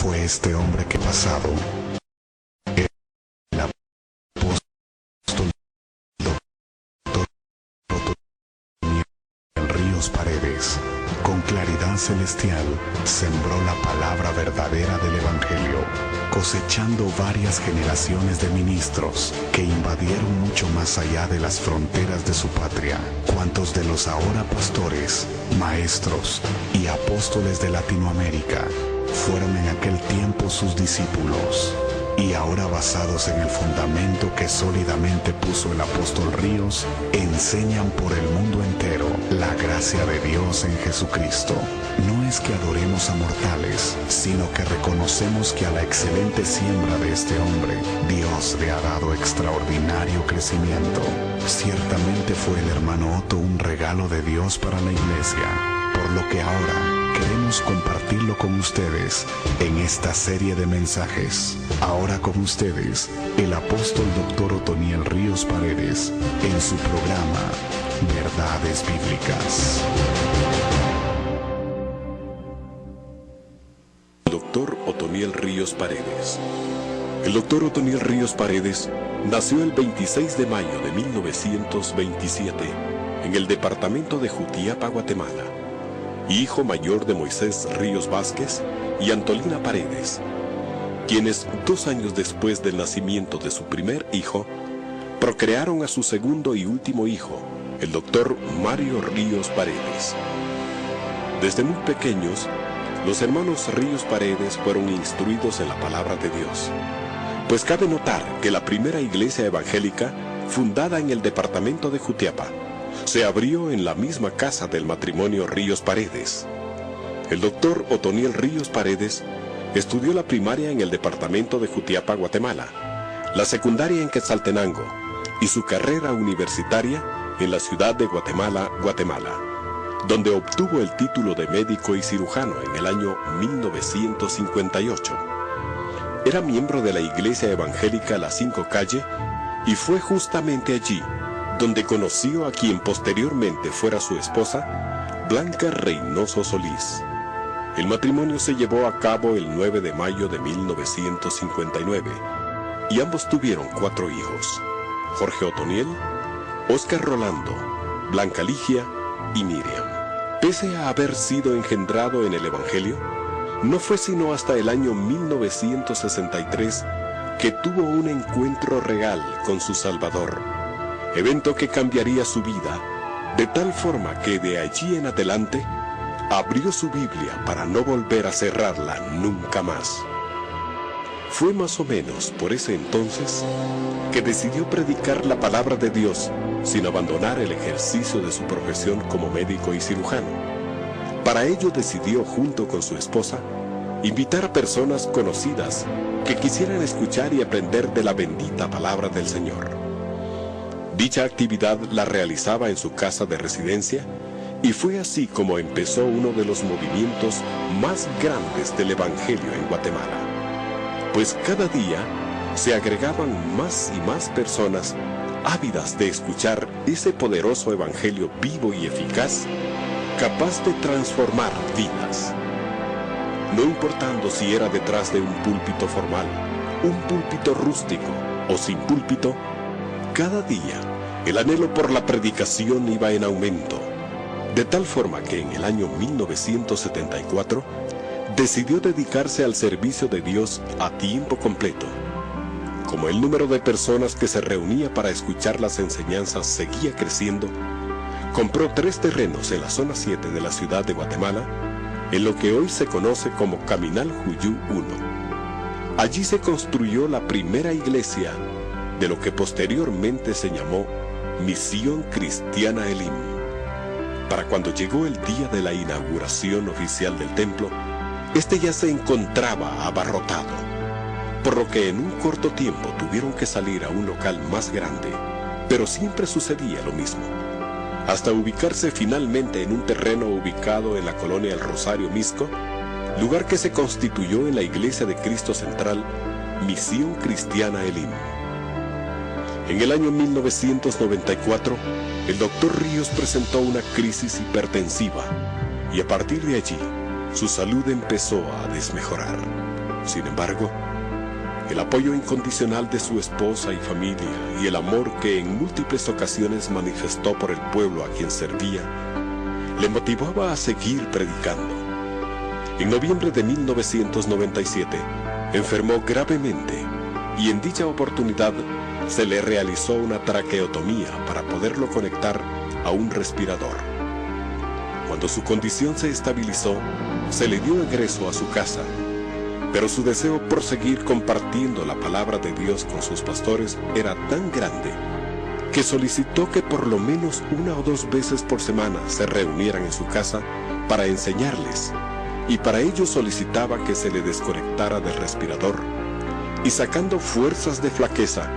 fue este hombre que pasado, el apóstol Dr. Otoniel Ríos Paredes, con claridad celestial, sembró la palabra verdadera del Evangelio, cosechando varias generaciones de ministros que invadieron mucho más allá de las fronteras de su patria. Cuantos de los ahora pastores, maestros y apóstoles de Latinoamérica fueron en aquel tiempo sus discípulos, y ahora basados en el fundamento que sólidamente puso el apóstol Ríos, enseñan por el mundo entero la gracia de Dios en Jesucristo. No es que adoremos a mortales, sino que reconocemos que a la excelente siembra de este hombre, Dios le ha dado extraordinario crecimiento. Ciertamente fue el hermano Otto un regalo de Dios para la iglesia, por lo que ahora queremos compartirlo con ustedes en esta serie de mensajes. Ahora con ustedes, el apóstol Dr. Otoniel Ríos Paredes, en su programa Verdades Bíblicas. Dr. Otoniel Ríos Paredes. El Dr. Otoniel Ríos Paredes nació el 26 de mayo de 1927 en el departamento de Jutiapa, Guatemala, hijo mayor de Moisés Ríos Vázquez y Antolina Paredes, quienes 2 años después del nacimiento de su primer hijo, procrearon a su segundo y último hijo, el doctor Mario Ríos Paredes. Desde muy pequeños, los hermanos Ríos Paredes fueron instruidos en la palabra de Dios, pues cabe notar que la primera iglesia evangélica, fundada en el departamento de Jutiapa, se abrió en la misma casa del matrimonio Ríos Paredes. El doctor Otoniel Ríos Paredes estudió la primaria en el departamento de Jutiapa, Guatemala, la secundaria en Quetzaltenango y su carrera universitaria en la ciudad de Guatemala, Guatemala, donde obtuvo el título de médico y cirujano en el año 1958. Era miembro de la Iglesia Evangélica La Cinco Calle y fue justamente allí donde conoció a quien posteriormente fuera su esposa, Blanca Reynoso Solís. El matrimonio se llevó a cabo el 9 de mayo de 1959 y ambos tuvieron 4 hijos: Jorge Otoniel, Óscar Rolando, Blanca Ligia y Miriam. Pese a haber sido engendrado en el Evangelio, no fue sino hasta el año 1963 que tuvo un encuentro real con su Salvador, evento que cambiaría su vida, de tal forma que de allí en adelante abrió su Biblia para no volver a cerrarla nunca más. Fue más o menos por ese entonces que decidió predicar la palabra de Dios sin abandonar el ejercicio de su profesión como médico y cirujano. Para ello decidió, junto con su esposa, invitar a personas conocidas que quisieran escuchar y aprender de la bendita palabra del Señor. Dicha actividad la realizaba en su casa de residencia y fue así como empezó uno de los movimientos más grandes del Evangelio en Guatemala, pues cada día se agregaban más y más personas ávidas de escuchar ese poderoso Evangelio vivo y eficaz, capaz de transformar vidas. No importando si era detrás de un púlpito formal, un púlpito rústico o sin púlpito, cada día el anhelo por la predicación iba en aumento, de tal forma que en el año 1974 decidió dedicarse al servicio de Dios a tiempo completo. Como el número de personas que se reunía para escuchar las enseñanzas seguía creciendo, compró 3 terrenos en la zona 7 de la ciudad de Guatemala, en lo que hoy se conoce como Caminal Juyú 1. Allí se construyó la primera iglesia de lo que posteriormente se llamó Misión Cristiana Elim. Para cuando llegó el día de la inauguración oficial del templo, este ya se encontraba abarrotado, por lo que en un corto tiempo tuvieron que salir a un local más grande, pero siempre sucedía lo mismo, hasta ubicarse finalmente en un terreno ubicado en la colonia El Rosario, Mixco, lugar que se constituyó en la Iglesia de Cristo Central, Misión Cristiana Elim. En el año 1994, el doctor Ríos presentó una crisis hipertensiva y a partir de allí, su salud empezó a desmejorar. Sin embargo, el apoyo incondicional de su esposa y familia y el amor que en múltiples ocasiones manifestó por el pueblo a quien servía, le motivaba a seguir predicando. En noviembre de 1997, enfermó gravemente y en dicha oportunidad se le realizó una traqueotomía para poderlo conectar a un respirador. Cuando su condición se estabilizó, se le dio egreso a su casa, pero su deseo por seguir compartiendo la palabra de Dios con sus pastores era tan grande que solicitó que por lo menos 1 o 2 veces por semana se reunieran en su casa para enseñarles, y para ello solicitaba que se le desconectara del respirador, y sacando fuerzas de flaqueza,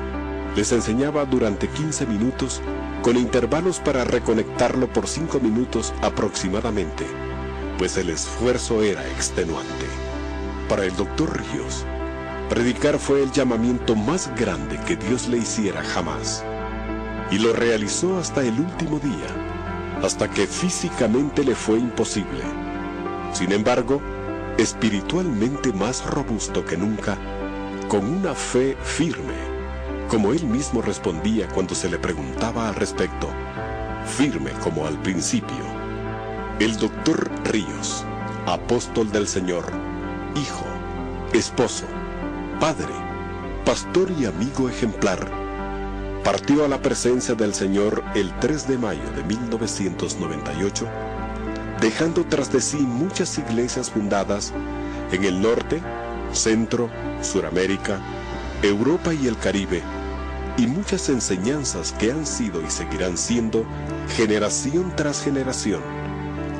les enseñaba durante 15 minutos con intervalos para reconectarlo por 5 minutos aproximadamente, pues el esfuerzo era extenuante. Para el Dr. Ríos, predicar fue el llamamiento más grande que Dios le hiciera jamás, y lo realizó hasta el último día, hasta que físicamente le fue imposible. Sin embargo, espiritualmente más robusto que nunca, con una fe firme, como él mismo respondía cuando se le preguntaba al respecto, firme como al principio. El Dr. Ríos, apóstol del Señor, hijo, esposo, padre, pastor y amigo ejemplar, partió a la presencia del Señor el 3 de mayo de 1998, dejando tras de sí muchas iglesias fundadas en el norte, centro, Suramérica, Europa y el Caribe, y muchas enseñanzas que han sido y seguirán siendo, generación tras generación,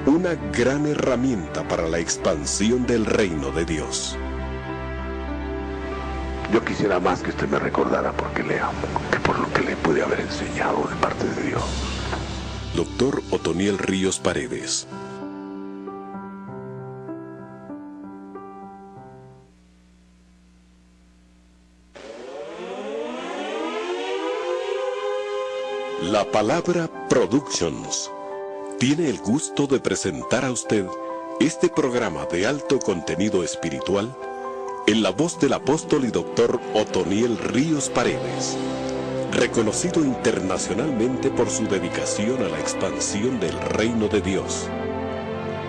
una gran herramienta para la expansión del reino de Dios. Yo quisiera más que usted me recordara porque le amo, que por lo que le pude haber enseñado de parte de Dios. Dr. Otoniel Ríos Paredes. La Palabra Productions tiene el gusto de presentar a usted este programa de alto contenido espiritual en la voz del apóstol y doctor Otoniel Ríos Paredes, reconocido internacionalmente por su dedicación a la expansión del reino de Dios.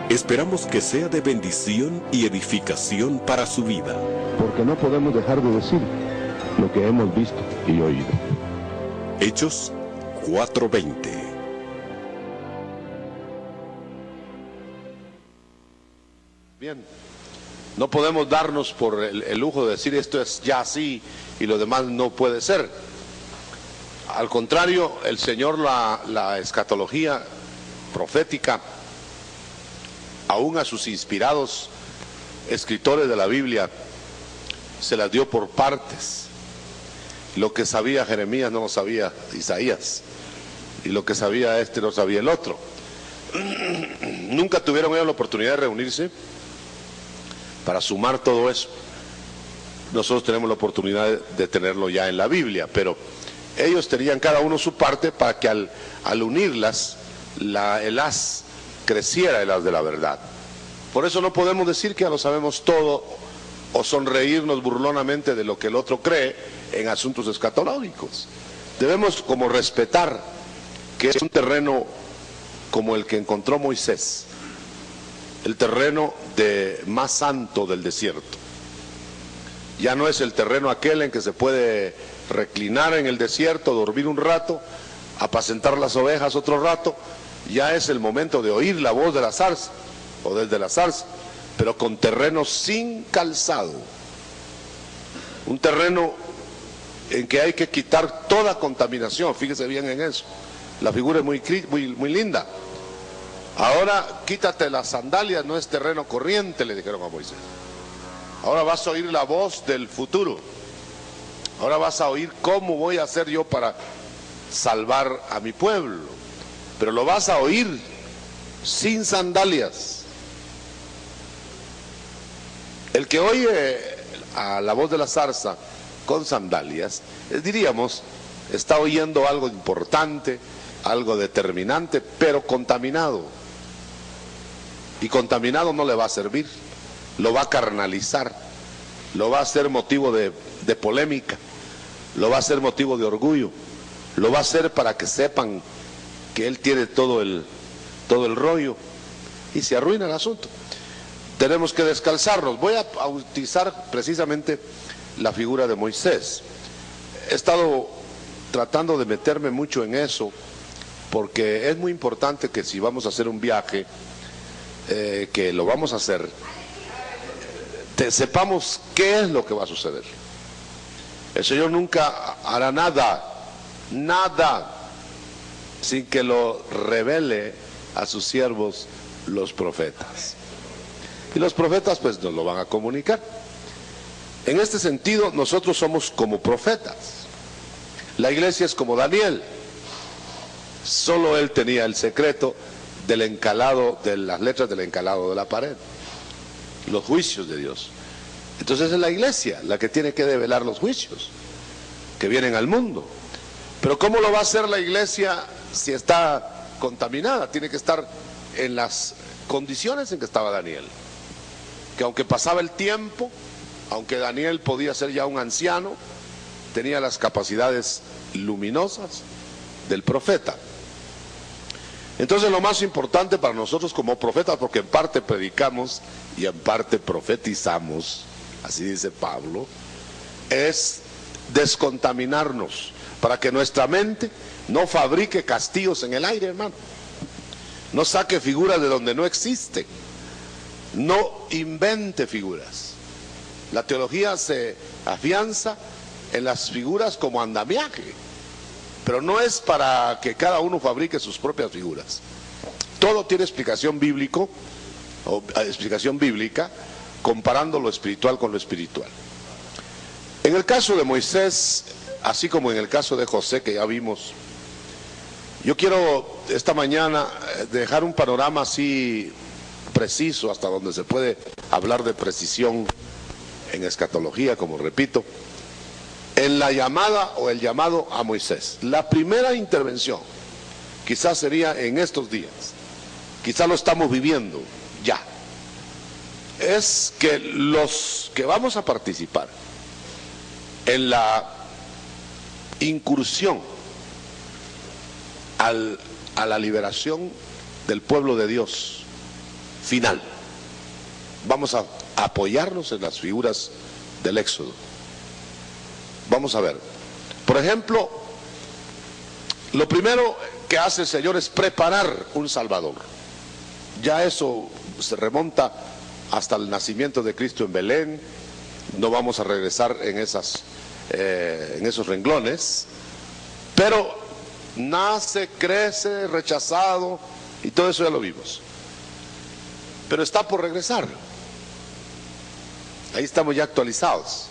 Esperamos que sea de bendición y edificación para su vida. Porque no podemos dejar de decir lo que hemos visto y oído. Hechos 4:20. Bien, no podemos darnos por el lujo de decir esto es ya así y lo demás no puede ser. Al contrario, el Señor la escatología profética, aún a sus inspirados escritores de la Biblia, se las dio por partes. Lo que sabía Jeremías no lo sabía Isaías, y lo que sabía este no sabía el otro. Nunca tuvieron ellos la oportunidad de reunirse para sumar todo eso. Nosotros tenemos la oportunidad de tenerlo ya en la Biblia, pero ellos tenían cada uno su parte para que al unirlas, el haz creciera, el haz de la verdad. Por eso no podemos decir que ya lo sabemos todo o sonreírnos burlonamente de lo que el otro cree en asuntos escatológicos. Debemos como respetar que es un terreno como el que encontró Moisés, el terreno más santo del desierto. Ya no es el terreno aquel en que se puede reclinar en el desierto, dormir un rato, apacentar las ovejas otro rato. Ya es el momento de oír la voz de la zarza o desde la zarza, pero con terreno sin calzado, un terreno en que hay que quitar toda contaminación. Fíjese bien en eso, la figura es muy linda. Ahora quítate las sandalias, no es terreno corriente, le dijeron a Moisés. Ahora vas a oír la voz del futuro. Ahora vas a oír cómo voy a hacer yo para salvar a mi pueblo, pero lo vas a oír sin sandalias. El que oye a la voz de la zarza con sandalias, diríamos, está oyendo algo importante, algo determinante, pero contaminado. Y contaminado no le va a servir, lo va a carnalizar. lo va a hacer motivo de polémica, lo va a hacer motivo de orgullo, lo va a hacer para que sepan que él tiene todo el rollo, y se arruina el asunto. Tenemos que descalzarnos. Voy a utilizar precisamente la figura de Moisés. He estado tratando de meterme mucho en eso, porque es muy importante que si vamos a hacer un viaje, que lo vamos a hacer, sepamos qué es lo que va a suceder. El Señor nunca hará nada sin que lo revele a sus siervos los profetas. Y los profetas pues nos lo van a comunicar. En este sentido, nosotros somos como profetas. La iglesia es como Daniel. Solo él tenía el secreto del encalado, de las letras del encalado de la pared, los juicios de Dios. Entonces es la iglesia la que tiene que develar los juicios que vienen al mundo. Pero ¿cómo lo va a hacer la iglesia si está contaminada? Tiene que estar en las condiciones en que estaba Daniel, que aunque pasaba el tiempo, aunque Daniel podía ser ya un anciano, tenía las capacidades luminosas del profeta. Entonces lo más importante para nosotros como profetas, porque en parte predicamos y en parte profetizamos, así dice Pablo, es descontaminarnos para que nuestra mente no fabrique castillos en el aire, hermano. No saque figuras de donde no existe. No invente figuras. La teología se afianza en las figuras como andamiaje, pero no es para que cada uno fabrique sus propias figuras. Todo tiene explicación bíblica, comparando lo espiritual con lo espiritual. En el caso de Moisés, así como en el caso de José, que ya vimos, yo quiero esta mañana dejar un panorama así preciso, hasta donde se puede hablar de precisión en escatología, como repito, en la llamada o el llamado a Moisés. La primera intervención quizás sería en estos días, quizás lo estamos viviendo ya, es que los que vamos a participar en la incursión a la liberación del pueblo de Dios final, vamos a apoyarnos en las figuras del Éxodo. Vamos a ver, por ejemplo, lo primero que hace el Señor es preparar un Salvador. Ya eso se remonta hasta el nacimiento de Cristo en Belén. No vamos a regresar en esos renglones, pero nace, crece, rechazado, y todo eso ya lo vimos. Pero está por regresar. Ahí estamos ya actualizados.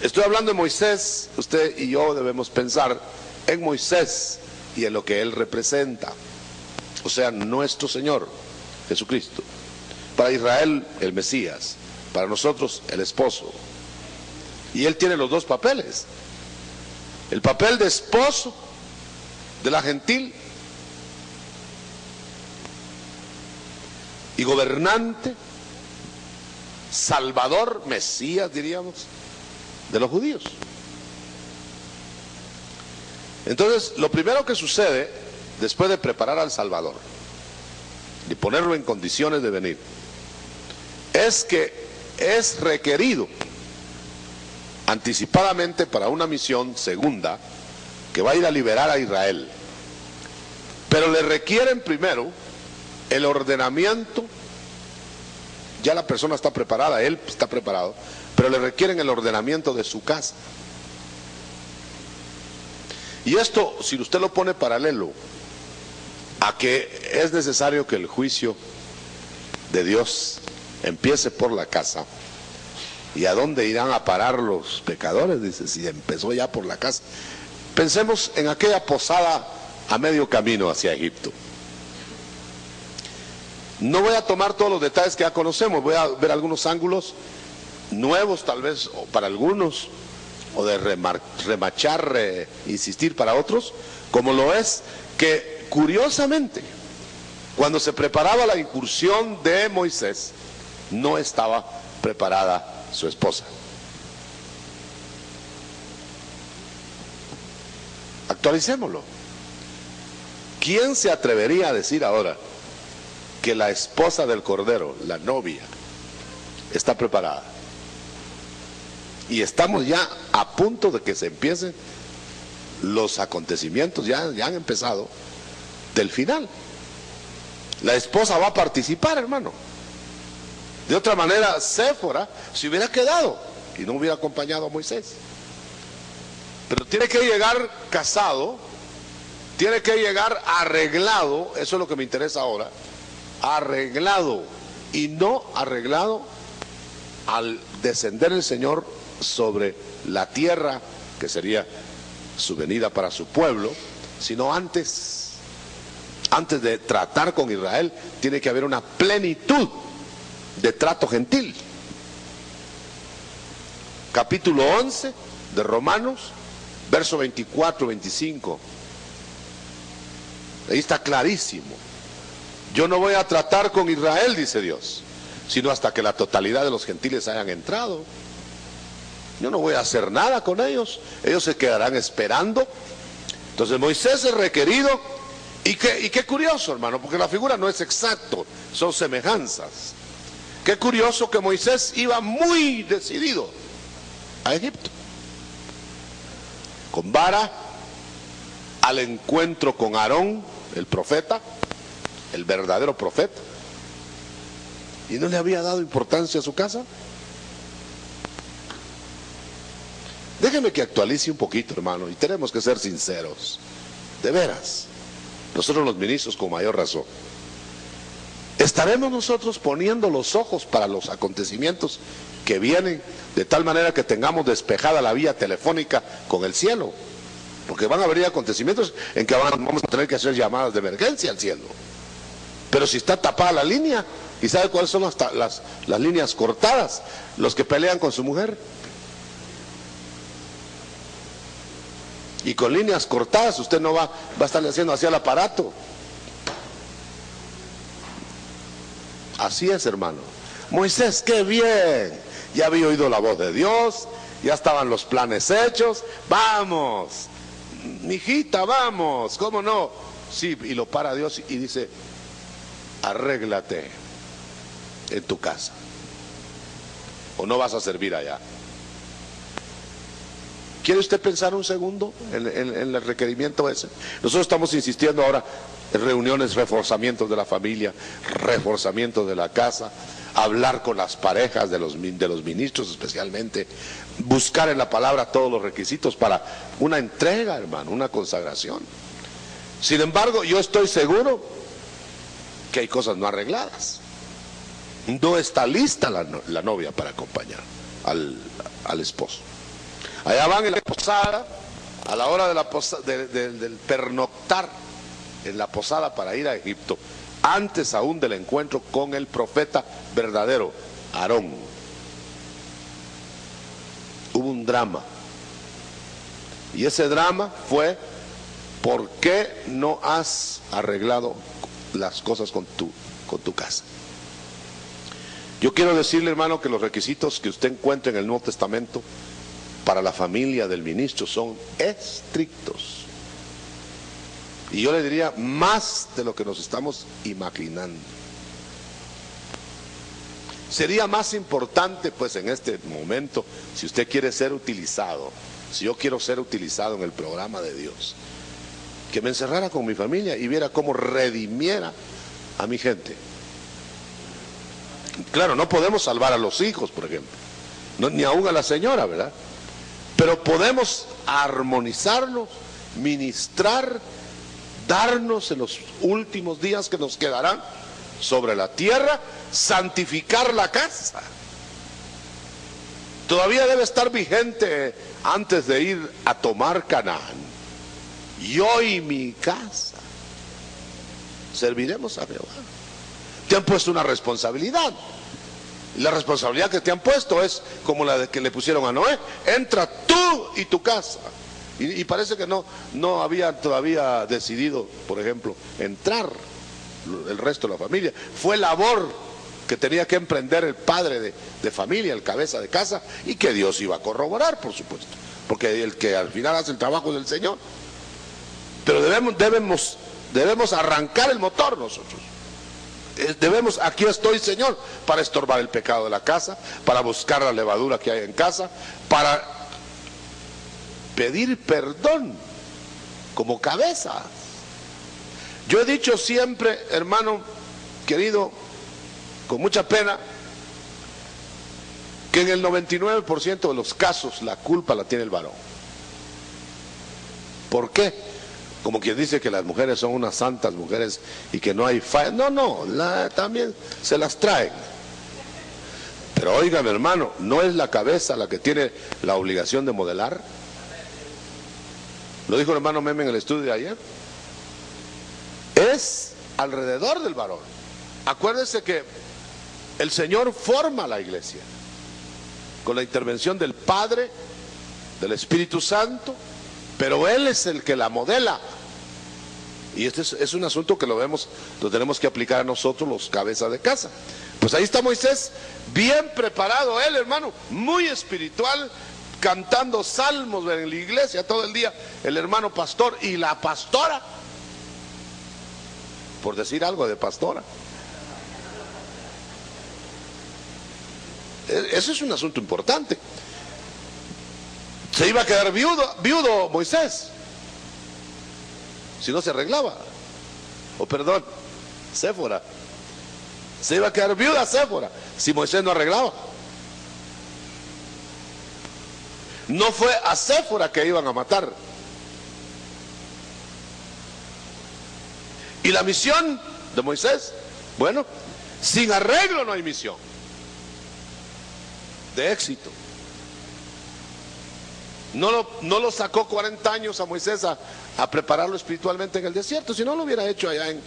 Estoy hablando de Moisés. Usted y yo debemos pensar en Moisés y en lo que él representa, o sea, nuestro Señor Jesucristo. Para Israel, el Mesías; para nosotros, el esposo. Y él tiene los dos papeles: el papel de esposo de la gentil y gobernante, salvador, Mesías diríamos, de los judíos. Entonces, lo primero que sucede después de preparar al Salvador y ponerlo en condiciones de venir, es que es requerido anticipadamente para una misión segunda que va a ir a liberar a Israel. Pero le requieren primero el ordenamiento. Ya la persona está preparada, él está preparado, pero le requieren el ordenamiento de su casa. Y esto, si usted lo pone paralelo a que es necesario que el juicio de Dios empiece por la casa, ¿y a dónde irán a parar los pecadores? Dice, si empezó ya por la casa. Pensemos en aquella posada a medio camino hacia Egipto. No voy a tomar todos los detalles que ya conocemos, voy a ver algunos ángulos nuevos tal vez para algunos, o de remachar, insistir para otros, como lo es que curiosamente cuando se preparaba la incursión de Moisés no estaba preparada su esposa. Actualicémoslo. ¿Quién se atrevería a decir ahora que la esposa del Cordero, la novia, está preparada? Y estamos ya a punto de que se empiecen los acontecimientos, ya han empezado, del final. La esposa va a participar, hermano. De otra manera, Séfora se hubiera quedado y no hubiera acompañado a Moisés. Pero tiene que llegar casado, tiene que llegar arreglado, eso es lo que me interesa ahora, arreglado, y no arreglado al descender el Señor sobre la tierra, que sería su venida para su pueblo, sino antes de tratar con Israel, tiene que haber una plenitud de trato gentil. Capítulo 11 de Romanos, verso 24, 25. Ahí está clarísimo. Yo no voy a tratar con Israel, dice Dios, sino hasta que la totalidad de los gentiles hayan entrado. Yo no voy a hacer nada con ellos, ellos se quedarán esperando. Entonces Moisés es requerido, y qué curioso, hermano, porque la figura no es exacto, son semejanzas. Qué curioso que Moisés iba muy decidido a Egipto, con vara, al encuentro con Aarón, el profeta, el verdadero profeta, y no le había dado importancia a su casa. Déjeme que actualice un poquito, hermano, y tenemos que ser sinceros, de veras, nosotros los ministros con mayor razón. ¿Estaremos nosotros poniendo los ojos para los acontecimientos que vienen, de tal manera que tengamos despejada la vía telefónica con el cielo? Porque van a haber acontecimientos en que vamos a tener que hacer llamadas de emergencia al cielo. Pero si está tapada la línea, ¿y sabe cuáles son las líneas cortadas? Los que pelean con su mujer. Y con líneas cortadas usted no va a estarle haciendo así al aparato. Así es, hermano. Moisés, qué bien, ya había oído la voz de Dios, ya estaban los planes hechos. Vamos, mijita, vamos, ¿cómo no? Sí, y lo para Dios y dice: arréglate en tu casa, o no vas a servir allá. ¿Quiere usted pensar un segundo en el requerimiento ese? Nosotros estamos insistiendo ahora en reuniones, reforzamientos de la familia, reforzamiento de la casa, hablar con las parejas de los ministros especialmente, buscar en la palabra todos los requisitos para una entrega, hermano, una consagración. Sin embargo, yo estoy seguro que hay cosas no arregladas. No está lista la novia para acompañar al esposo. Allá van en la posada, a la hora de del pernoctar en la posada para ir a Egipto, antes aún del encuentro con el profeta verdadero, Aarón. Hubo un drama. Y ese drama fue: ¿por qué no has arreglado las cosas con tu casa? Yo quiero decirle, hermano, que los requisitos que usted encuentra en el Nuevo Testamento para la familia del ministro son estrictos. Y yo le diría, más de lo que nos estamos imaginando. Sería más importante, pues, en este momento, si usted quiere ser utilizado, si yo quiero ser utilizado en el programa de Dios, que me encerrara con mi familia y viera cómo redimiera a mi gente. Claro, no podemos salvar a los hijos, por ejemplo, ni aún a la señora, ¿verdad? Pero podemos armonizarlos, ministrar, darnos en los últimos días que nos quedarán sobre la tierra, santificar la casa. Todavía debe estar vigente antes de ir a tomar Canaán. Yo y mi casa serviremos a Jehová. Te han puesto una responsabilidad. Y la responsabilidad que te han puesto es como la de que le pusieron a Noé: entra tú y tu casa. Y parece que no había todavía decidido, por ejemplo, entrar el resto de la familia. Fue labor que tenía que emprender el padre de familia, el cabeza de casa, y que Dios iba a corroborar, por supuesto, porque el que al final hace el trabajo es el Señor. Pero debemos arrancar el motor nosotros. Aquí estoy, Señor, para estorbar el pecado de la casa, para buscar la levadura que hay en casa, para pedir perdón como cabeza. Yo he dicho siempre, hermano querido, con mucha pena, que en el 99% de los casos la culpa la tiene el varón. ¿Por qué? Como quien dice que las mujeres son unas santas mujeres y que no hay falla. No, también se las traen. Pero óigame, hermano, ¿no es la cabeza la que tiene la obligación de modelar? Lo dijo el hermano Meme en el estudio de ayer. Es alrededor del varón. Acuérdense que el Señor forma la iglesia con la intervención del Padre, del Espíritu Santo, pero Él es el que la modela. Y este es un asunto que lo tenemos que aplicar a nosotros, los cabezas de casa. Pues ahí está Moisés, bien preparado él, hermano, muy espiritual, cantando salmos en la iglesia todo el día, el hermano pastor y la pastora, por decir algo de pastora. Eso es un asunto importante. Se iba a quedar viudo Moisés si no se arreglaba. Séfora. Se iba a quedar viuda Séfora si Moisés no arreglaba. No fue a Séfora que iban a matar. Y la misión de Moisés, bueno, sin arreglo no hay misión de éxito. No lo sacó 40 años a Moisés a prepararlo espiritualmente en el desierto, si no lo hubiera hecho allá en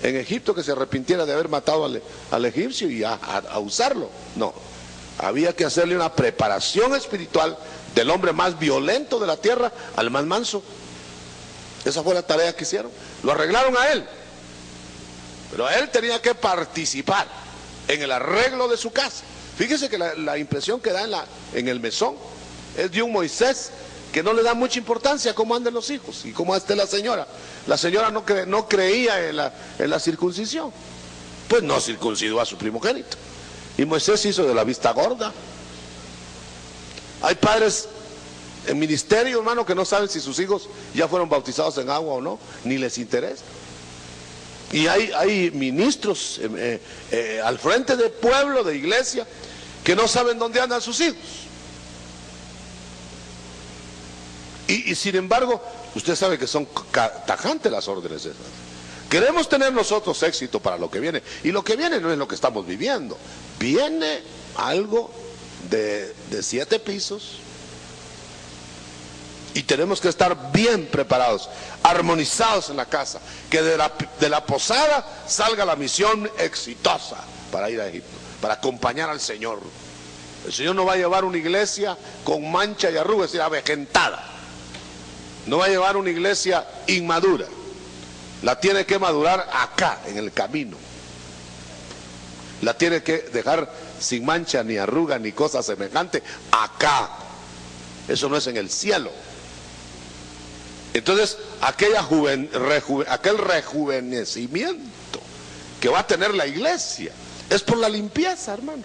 Egipto, que se arrepintiera de haber matado al egipcio y a usarlo. No, había que hacerle una preparación espiritual del hombre más violento de la tierra al más manso. Esa fue la tarea que hicieron. Lo arreglaron a él, pero él tenía que participar en el arreglo de su casa. Fíjese que la impresión que da en el mesón es de un Moisés que no le da mucha importancia a cómo andan los hijos y cómo esté la señora. La señora no creía en la circuncisión, pues no circuncidó a su primogénito. Y Moisés hizo de la vista gorda. Hay padres en ministerio, hermano, que no saben si sus hijos ya fueron bautizados en agua o no, ni les interesa. Y hay ministros al frente del pueblo, de iglesia, que no saben dónde andan sus hijos. Y sin embargo, usted sabe que son tajantes las órdenes esas. Queremos tener nosotros éxito para lo que viene. Y lo que viene no es lo que estamos viviendo. Viene algo de 7 pisos. Y tenemos que estar bien preparados, armonizados en la casa. Que de la posada salga la misión exitosa para ir a Egipto, para acompañar al Señor. El Señor no va a llevar una iglesia con mancha y arrugas, es decir, avejentada. No va a llevar una iglesia inmadura. La tiene que madurar acá, en el camino. La tiene que dejar sin mancha, ni arruga, ni cosa semejante, acá. Eso no es en el cielo. Entonces, aquel rejuvenecimiento que va a tener la iglesia es por la limpieza, hermano.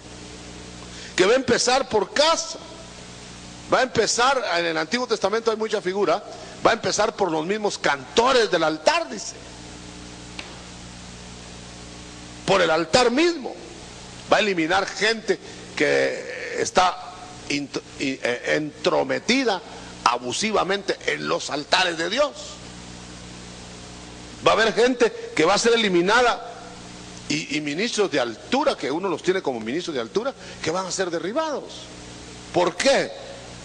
Que va a empezar por casa. Va a empezar, en el Antiguo Testamento hay mucha figura, va a empezar por los mismos cantores del altar, dice. Por el altar mismo. Va a eliminar gente que está entrometida abusivamente en los altares de Dios. Va a haber gente que va a ser eliminada y ministros de altura, que uno los tiene como ministros de altura, que van a ser derribados. ¿Por qué?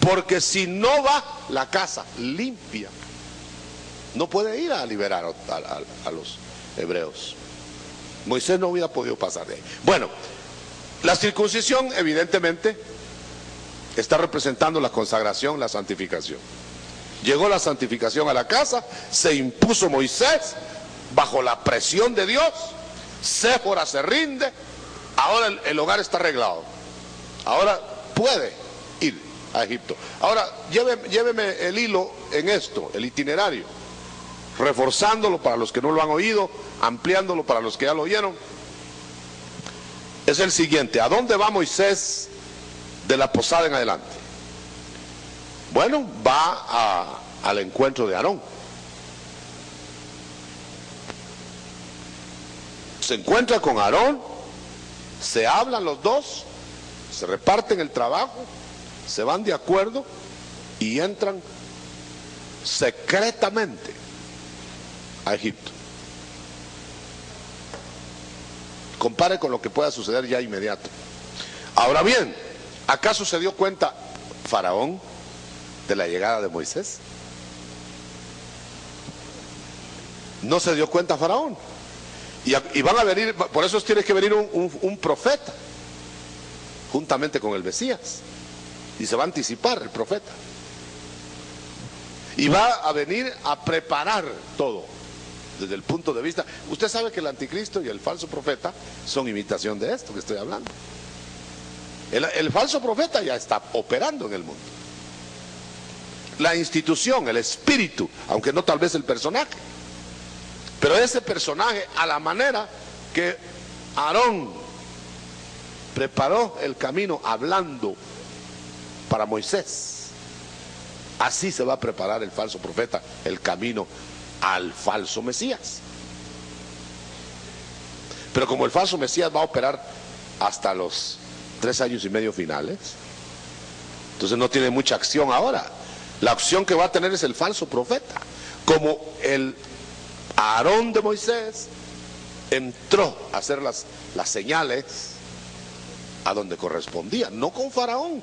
Porque si no va la casa limpia, no puede ir a liberar a los hebreos. Moisés no hubiera podido pasar de ahí. Bueno, la circuncisión evidentemente está representando la consagración, la santificación. Llegó la santificación a la casa, se impuso Moisés bajo la presión de Dios. Séfora se rinde, Ahora el hogar está arreglado. Ahora puede ir a Egipto. Ahora lléveme el hilo en esto, el itinerario, reforzándolo para los que no lo han oído, ampliándolo para los que ya lo oyeron. Es el siguiente: ¿a dónde va Moisés de la posada en adelante? Bueno, va al encuentro de Aarón. Se encuentra con Aarón, se hablan los dos, se reparten el trabajo, se van de acuerdo y entran secretamente a Egipto. Compare con lo que pueda suceder ya inmediato. Ahora bien, ¿acaso se dio cuenta Faraón de la llegada de Moisés? No se dio cuenta Faraón. Y van a venir, por eso tiene que venir un profeta juntamente con el Mesías, y se va a anticipar el profeta y va a venir a preparar todo desde el punto de vista. Usted sabe que el anticristo y el falso profeta son imitación de esto que estoy hablando. El falso profeta ya está operando en el mundo, la institución, el espíritu, aunque no tal vez el personaje. Pero ese personaje, a la manera que Aarón preparó el camino hablando para Moisés, así se va a preparar el falso profeta el camino al falso Mesías. Pero como el falso Mesías va a operar hasta los 3 años y medio finales, entonces no tiene mucha acción ahora. La acción que va a tener es el falso profeta. Como el Aarón de Moisés entró a hacer las señales a donde correspondía, no con Faraón.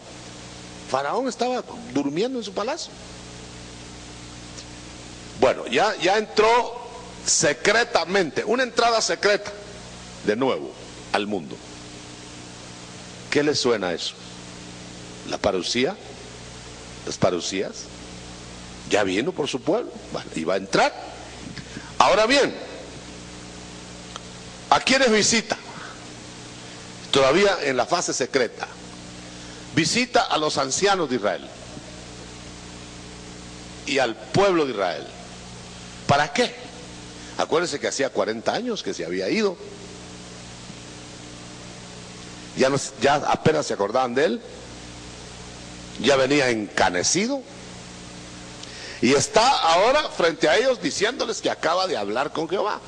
Faraón estaba durmiendo en su palacio. Bueno, ya entró secretamente, una entrada secreta de nuevo al mundo. ¿Qué le suena a eso? ¿La parucía? ¿Las parucías? Ya vino por su pueblo, vale, y va a entrar. Ahora bien, ¿a quiénes visita? Todavía en la fase secreta. Visita a los ancianos de Israel y al pueblo de Israel. ¿Para qué? Acuérdense que hacía 40 años que se había ido. Ya apenas se acordaban de él. Ya venía encanecido. Y está ahora frente a ellos diciéndoles que acaba de hablar con Jehová.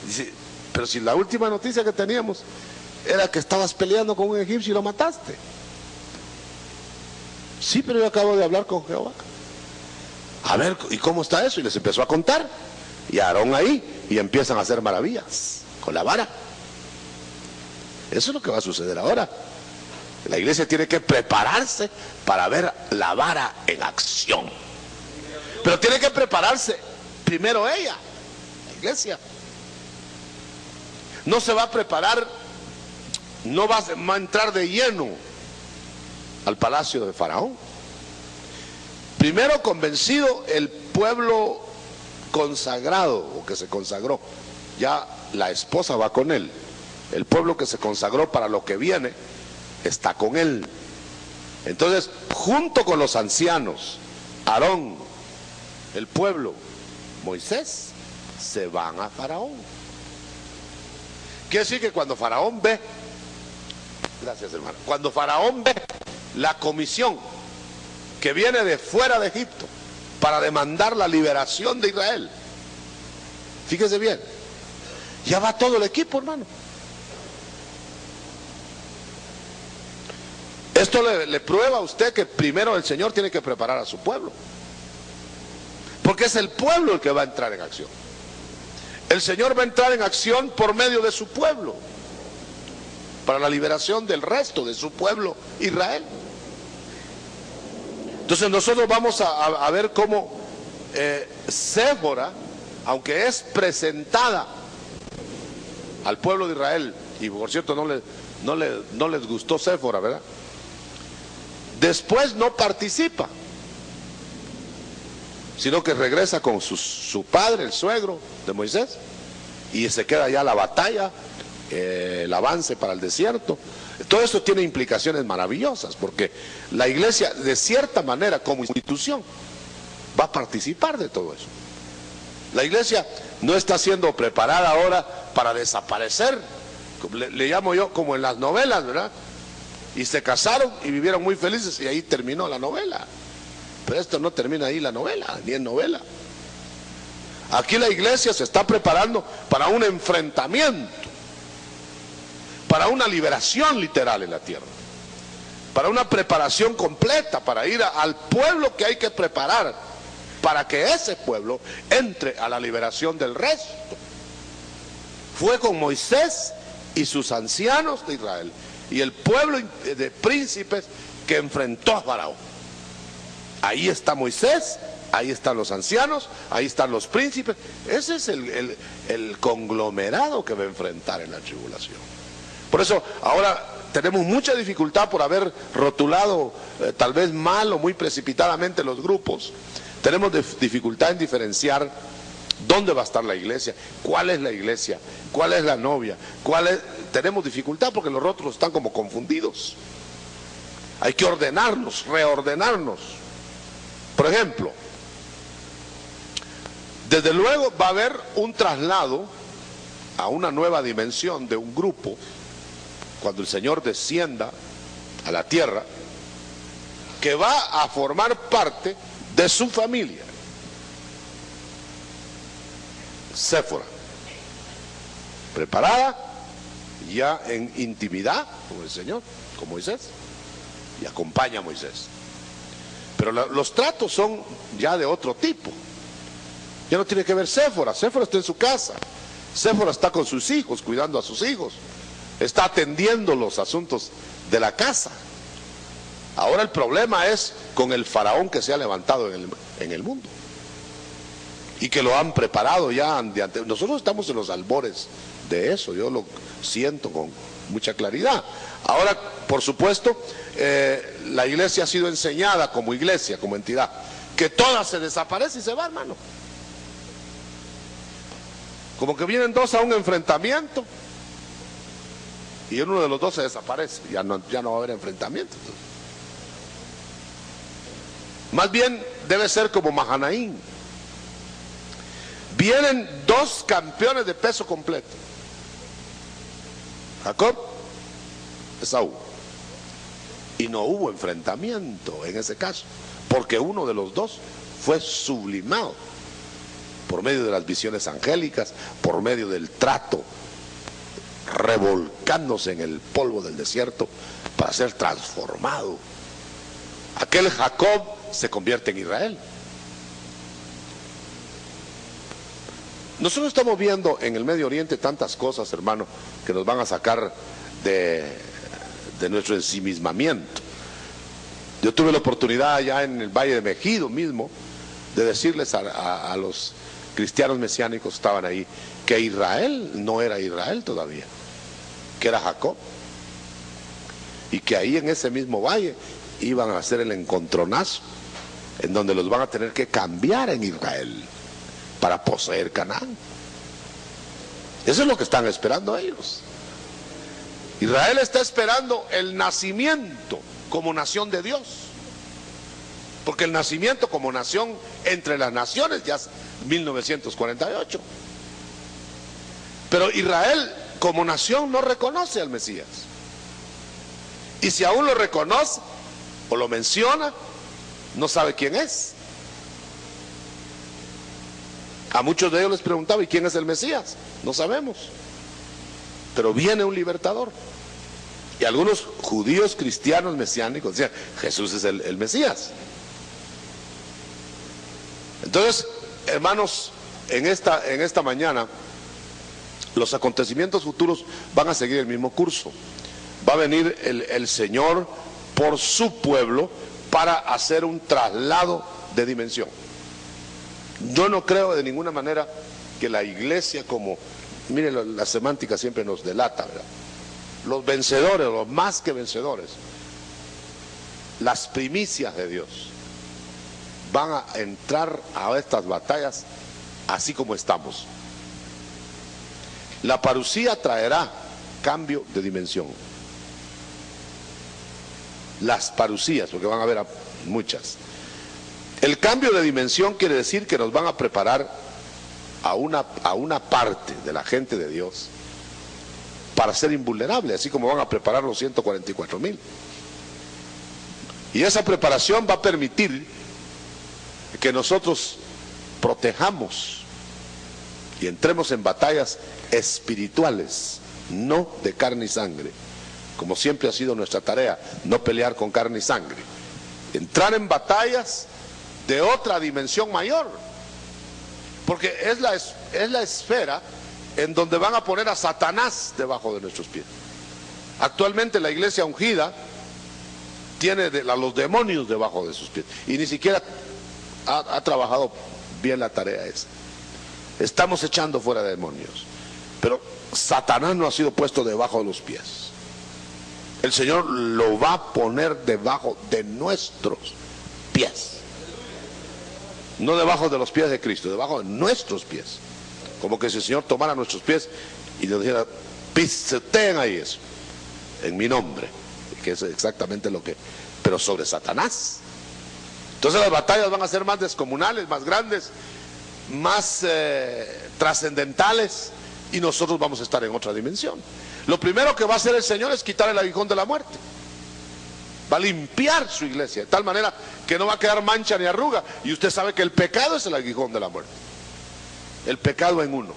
Dice, pero si la última noticia que teníamos era que estabas peleando con un egipcio y lo mataste. Sí, pero yo acabo de hablar con Jehová. A ver, ¿y cómo está eso? Y les empezó a contar. Y Aarón ahí, y empiezan a hacer maravillas con la vara. Eso es lo que va a suceder ahora. La iglesia tiene que prepararse para ver la vara en acción. Pero tiene que prepararse primero ella, la iglesia. No se va a preparar, no va a entrar de lleno al palacio de Faraón. Primero convencido el pueblo consagrado, o que se consagró. Ya la esposa va con él. El pueblo que se consagró para lo que viene está con él. Entonces, junto con los ancianos, Aarón, el pueblo, Moisés, se van a Faraón. Quiere decir que cuando Faraón ve, gracias hermano, cuando Faraón ve la comisión que viene de fuera de Egipto para demandar la liberación de Israel, fíjese bien, ya va todo el equipo, hermano. Esto le prueba a usted que primero el Señor tiene que preparar a su pueblo, porque es el pueblo el que va a entrar en acción. El Señor va a entrar en acción por medio de su pueblo, para la liberación del resto de su pueblo Israel. Entonces nosotros vamos a ver cómo Séfora, aunque es presentada al pueblo de Israel, y por cierto no les gustó Séfora, ¿verdad? Después no participa, sino que regresa con su padre, el suegro de Moisés, y se queda ya la batalla el avance para el desierto. Todo esto tiene implicaciones maravillosas, porque la iglesia, de cierta manera, como institución, va a participar de todo eso. La iglesia no está siendo preparada ahora para desaparecer, le llamo yo, como en las novelas, ¿verdad? Y se casaron y vivieron muy felices y ahí terminó la novela. Pero esto no termina ahí la novela, ni en novela. Aquí la iglesia se está preparando para un enfrentamiento, para una liberación literal en la tierra, para una preparación completa, para ir al pueblo que hay que preparar, para que ese pueblo entre a la liberación del resto. Fue con Moisés y sus ancianos de Israel y el pueblo de príncipes que enfrentó a Faraón. Ahí está Moisés, ahí están los ancianos, ahí están los príncipes. Ese es el conglomerado que va a enfrentar en la tribulación. Por eso ahora tenemos mucha dificultad por haber rotulado tal vez mal o muy precipitadamente los grupos. Tenemos dificultad en diferenciar dónde va a estar la iglesia, cuál es la iglesia, cuál es la novia, tenemos dificultad porque los rótulos están como confundidos. Hay que ordenarnos, reordenarnos. Por ejemplo, desde luego va a haber un traslado a una nueva dimensión de un grupo cuando el Señor descienda a la tierra, que va a formar parte de su familia. Séfora, preparada ya en intimidad con el Señor, con Moisés, y acompaña a Moisés. Pero los tratos son ya de otro tipo. Ya no tiene que ver Séfora. Séfora está en su casa. Séfora está con sus hijos, cuidando a sus hijos. Está atendiendo los asuntos de la casa. Ahora el problema es con el faraón que se ha levantado en el mundo. Y que lo han preparado ya. Nosotros estamos en los albores de eso. Yo lo siento con mucha claridad. Ahora, por supuesto, la iglesia ha sido enseñada como iglesia, como entidad, que toda se desaparece y se va, hermano. Como que vienen dos a un enfrentamiento y uno de los dos se desaparece. Ya no va a haber enfrentamiento. Más bien debe ser como Mahanaín. Vienen dos campeones de peso completo: Jacob, Esaú. Y no hubo enfrentamiento en ese caso, porque uno de los dos fue sublimado por medio de las visiones angélicas, por medio del trato, revolcándose en el polvo del desierto para ser transformado. Aquel Jacob se convierte en Israel. Nosotros estamos viendo en el Medio Oriente tantas cosas, hermano, que nos van a sacar de nuestro ensimismamiento. Yo tuve la oportunidad allá en el Valle de Mejido mismo de decirles a los cristianos mesiánicos que estaban ahí que Israel no era Israel todavía, que era Jacob, y que ahí en ese mismo valle iban a hacer el encontronazo en donde los van a tener que cambiar en Israel para poseer Canaán. Eso es lo que están esperando ellos. Israel está esperando el nacimiento como nación de Dios, porque el nacimiento como nación entre las naciones ya es 1948. Pero Israel como nación no reconoce al Mesías, y si aún lo reconoce o lo menciona, no sabe quién es. A muchos de ellos les preguntaba: ¿y quién es el Mesías? No sabemos, pero viene un libertador. Y algunos judíos cristianos mesiánicos decían: Jesús es el Mesías. Entonces, hermanos, en esta mañana los acontecimientos futuros van a seguir el mismo curso. Va a venir el Señor por su pueblo para hacer un traslado de dimensión. Yo no creo de ninguna manera que la iglesia, como, miren, la semántica siempre nos delata, ¿verdad? Los vencedores, los más que vencedores, las primicias de Dios, van a entrar a estas batallas así como estamos. La parucía traerá cambio de dimensión. Las parusías, porque van a haber muchas. El cambio de dimensión quiere decir que nos van a preparar a una parte de la gente de Dios para ser invulnerable, así como van a preparar los 144,000. Y esa preparación va a permitir que nosotros protejamos y entremos en batallas espirituales, no de carne y sangre, como siempre ha sido nuestra tarea, no pelear con carne y sangre, entrar en batallas de otra dimensión mayor, porque es la esfera en donde van a poner a Satanás debajo de nuestros pies. Actualmente la iglesia ungida tiene a los demonios debajo de sus pies y ni siquiera ha trabajado bien la tarea esa. Estamos echando fuera de demonios, pero Satanás no ha sido puesto debajo de los pies. El Señor lo va a poner debajo de nuestros pies, no debajo de los pies de Cristo, debajo de nuestros pies. Como que si el Señor tomara nuestros pies y nos dijera: pisoteen ahí eso, en mi nombre, que es exactamente lo que, pero sobre Satanás. Entonces las batallas van a ser más descomunales, más grandes, más trascendentales, y nosotros vamos a estar en otra dimensión. Lo primero que va a hacer el Señor es quitar el aguijón de la muerte. Va a limpiar su iglesia de tal manera que no va a quedar mancha ni arruga. Y usted sabe que el pecado es el aguijón de la muerte, el pecado en uno.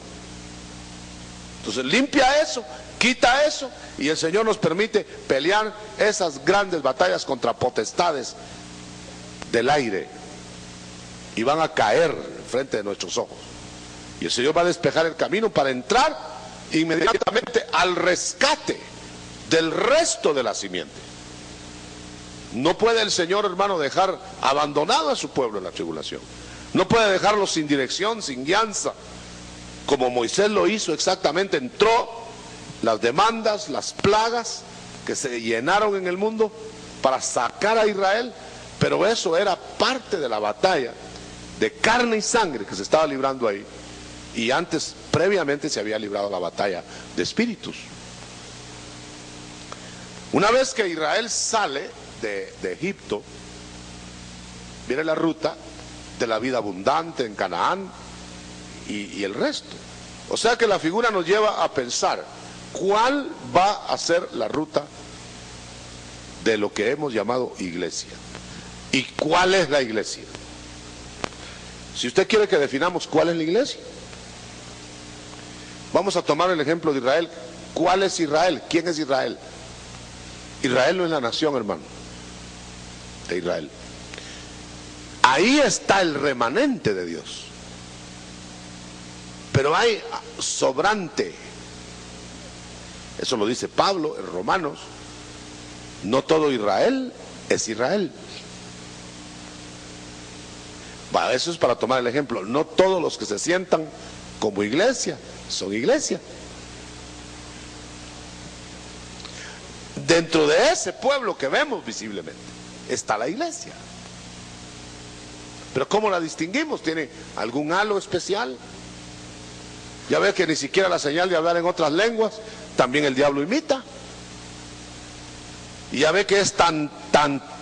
Entonces limpia eso, quita eso, y el Señor nos permite pelear esas grandes batallas contra potestades del aire, y van a caer frente de nuestros ojos, y el Señor va a despejar el camino para entrar inmediatamente al rescate del resto de la simiente. No puede el Señor, hermano, dejar abandonado a su pueblo en la tribulación. No puede dejarlo sin dirección, sin guianza, como Moisés lo hizo exactamente. Entró las demandas, las plagas que se llenaron en el mundo para sacar a Israel, pero eso era parte de la batalla de carne y sangre que se estaba librando ahí, y antes, previamente, se había librado la batalla de espíritus. Una vez que Israel sale de Egipto, viene la ruta de la vida abundante en Canaán y el resto. O sea que la figura nos lleva a pensar cuál va a ser la ruta de lo que hemos llamado iglesia. ¿Y cuál es la iglesia? Si usted quiere que definamos cuál es la iglesia, vamos a tomar el ejemplo de Israel. ¿Cuál es Israel? ¿Quién es Israel? Israel no es la nación, hermano, de Israel. Ahí está el remanente de Dios. Pero hay sobrante. Eso lo dice Pablo en Romanos. No todo Israel es Israel. Eso es para tomar el ejemplo. No todos los que se sientan como iglesia son iglesia. Dentro de ese pueblo que vemos visiblemente está la iglesia. Pero ¿cómo la distinguimos? ¿Tiene algún halo especial? Ya ve que ni siquiera la señal de hablar en otras lenguas también el diablo imita. Y ya ve que es tan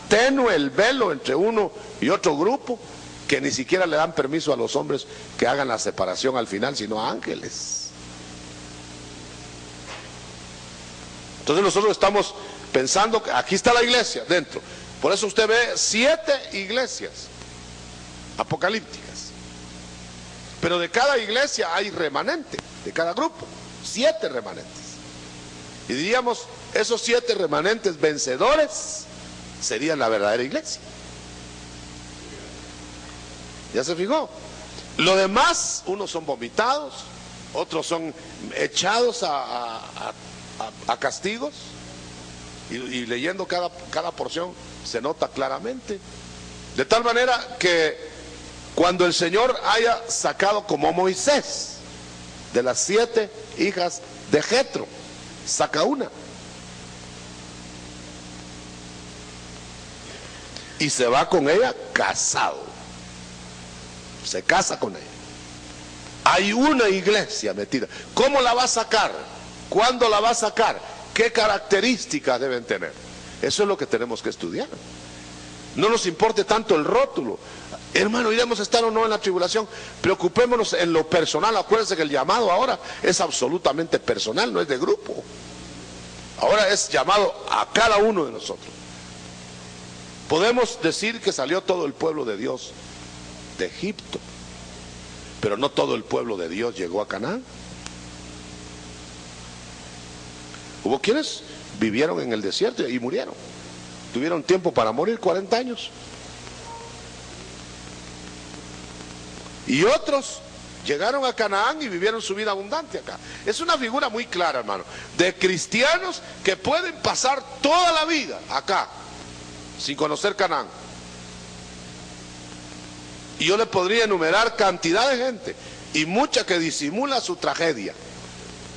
tenue el velo entre uno y otro grupo que ni siquiera le dan permiso a los hombres que hagan la separación al final, sino a ángeles. Entonces nosotros estamos pensando que aquí está la iglesia dentro. Por eso usted ve 7 iglesias apocalípticas. Pero de cada iglesia hay remanente, de cada grupo, 7 remanentes. Y diríamos, esos 7 remanentes vencedores serían la verdadera iglesia. ¿Ya se fijó? Lo demás, unos son vomitados, otros son echados a castigos, y leyendo cada porción se nota claramente. De tal manera que cuando el Señor haya sacado, como Moisés, de las 7 hijas de Jetro, saca una y se va con ella casado. Se casa con ella. Hay una iglesia metida. ¿Cómo la va a sacar? ¿Cuándo la va a sacar? ¿Qué características deben tener? Eso es lo que tenemos que estudiar. No nos importe tanto el rótulo. Hermano, ¿iremos a estar o no en la tribulación? Preocupémonos en lo personal. Acuérdense que el llamado ahora es absolutamente personal, no es de grupo. Ahora es llamado a cada uno de nosotros. Podemos decir que salió todo el pueblo de Dios de Egipto, pero no todo el pueblo de Dios llegó a Canaán. Hubo quienes vivieron en el desierto y murieron. Tuvieron tiempo para morir, 40 años. Y otros llegaron a Canaán y vivieron su vida abundante acá. Es una figura muy clara, hermano, de cristianos que pueden pasar toda la vida acá sin conocer Canaán. Y yo le podría enumerar cantidad de gente, y mucha que disimula su tragedia,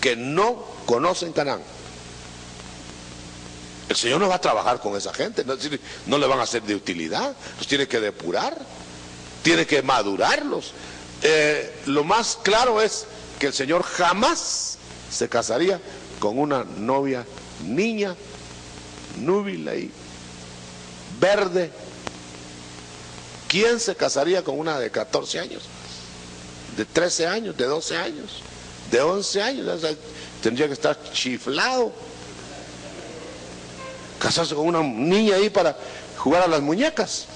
que no conocen Canaán. El Señor no va a trabajar con esa gente, no le van a ser de utilidad, los tiene que depurar, tiene que madurarlos. Lo más claro es que el Señor jamás se casaría con una novia niña, núbil ahí, verde. ¿Quién se casaría con una de 14 años? De 13 años, de 12 años, de 11 años? O sea, tendría que estar chiflado. Casarse con una niña ahí para jugar a las muñecas.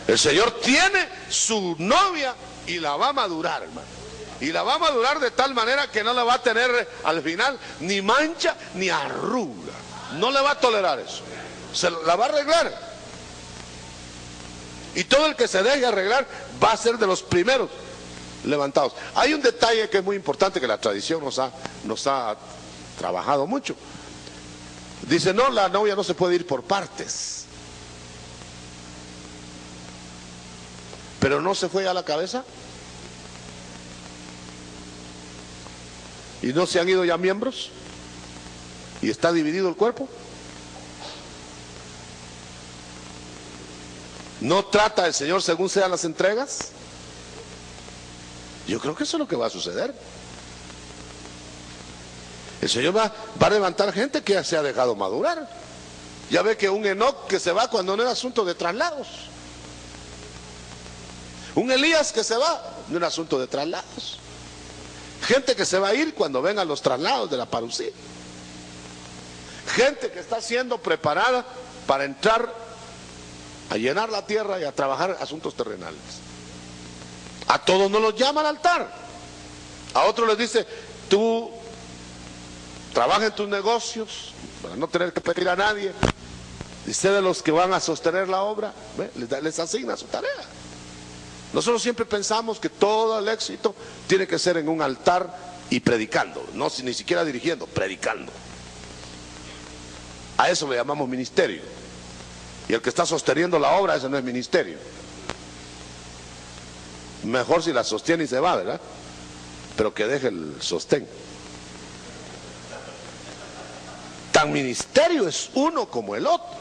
El Señor tiene su novia y la va a madurar, hermano. Y la va a madurar de tal manera que no la va a tener al final ni mancha ni arruga. No le va a tolerar eso. Se la va a arreglar. Y todo el que se deje arreglar va a ser de los primeros levantados. Hay un detalle que es muy importante que la tradición nos ha trabajado mucho. Dice, no, la novia no se puede ir por partes. Pero no se fue a la cabeza. Y no se han ido ya miembros. Y está dividido el cuerpo. ¿No trata el Señor según sean las entregas? Yo creo que eso es lo que va a suceder. El Señor va a levantar gente que se ha dejado madurar. Ya ve que un Enoc que se va cuando no era asunto de traslados. Un Elías que se va, no era asunto de traslados. Gente que se va a ir cuando vengan los traslados de la parucía. Gente que está siendo preparada para entrar a llenar la tierra y a trabajar asuntos terrenales. A todos no los llama al altar. A otros les dice, tú trabaja en tus negocios para no tener que pedir a nadie. Y sé de los que van a sostener la obra. Les asigna su tarea. Nosotros siempre pensamos que todo el éxito tiene que ser en un altar y predicando. No ni siquiera dirigiendo, predicando. A eso le llamamos ministerio. Y el que está sosteniendo la obra, ese no es ministerio. Mejor si la sostiene y se va, ¿verdad? Pero que deje el sostén. Tan ministerio es uno como el otro.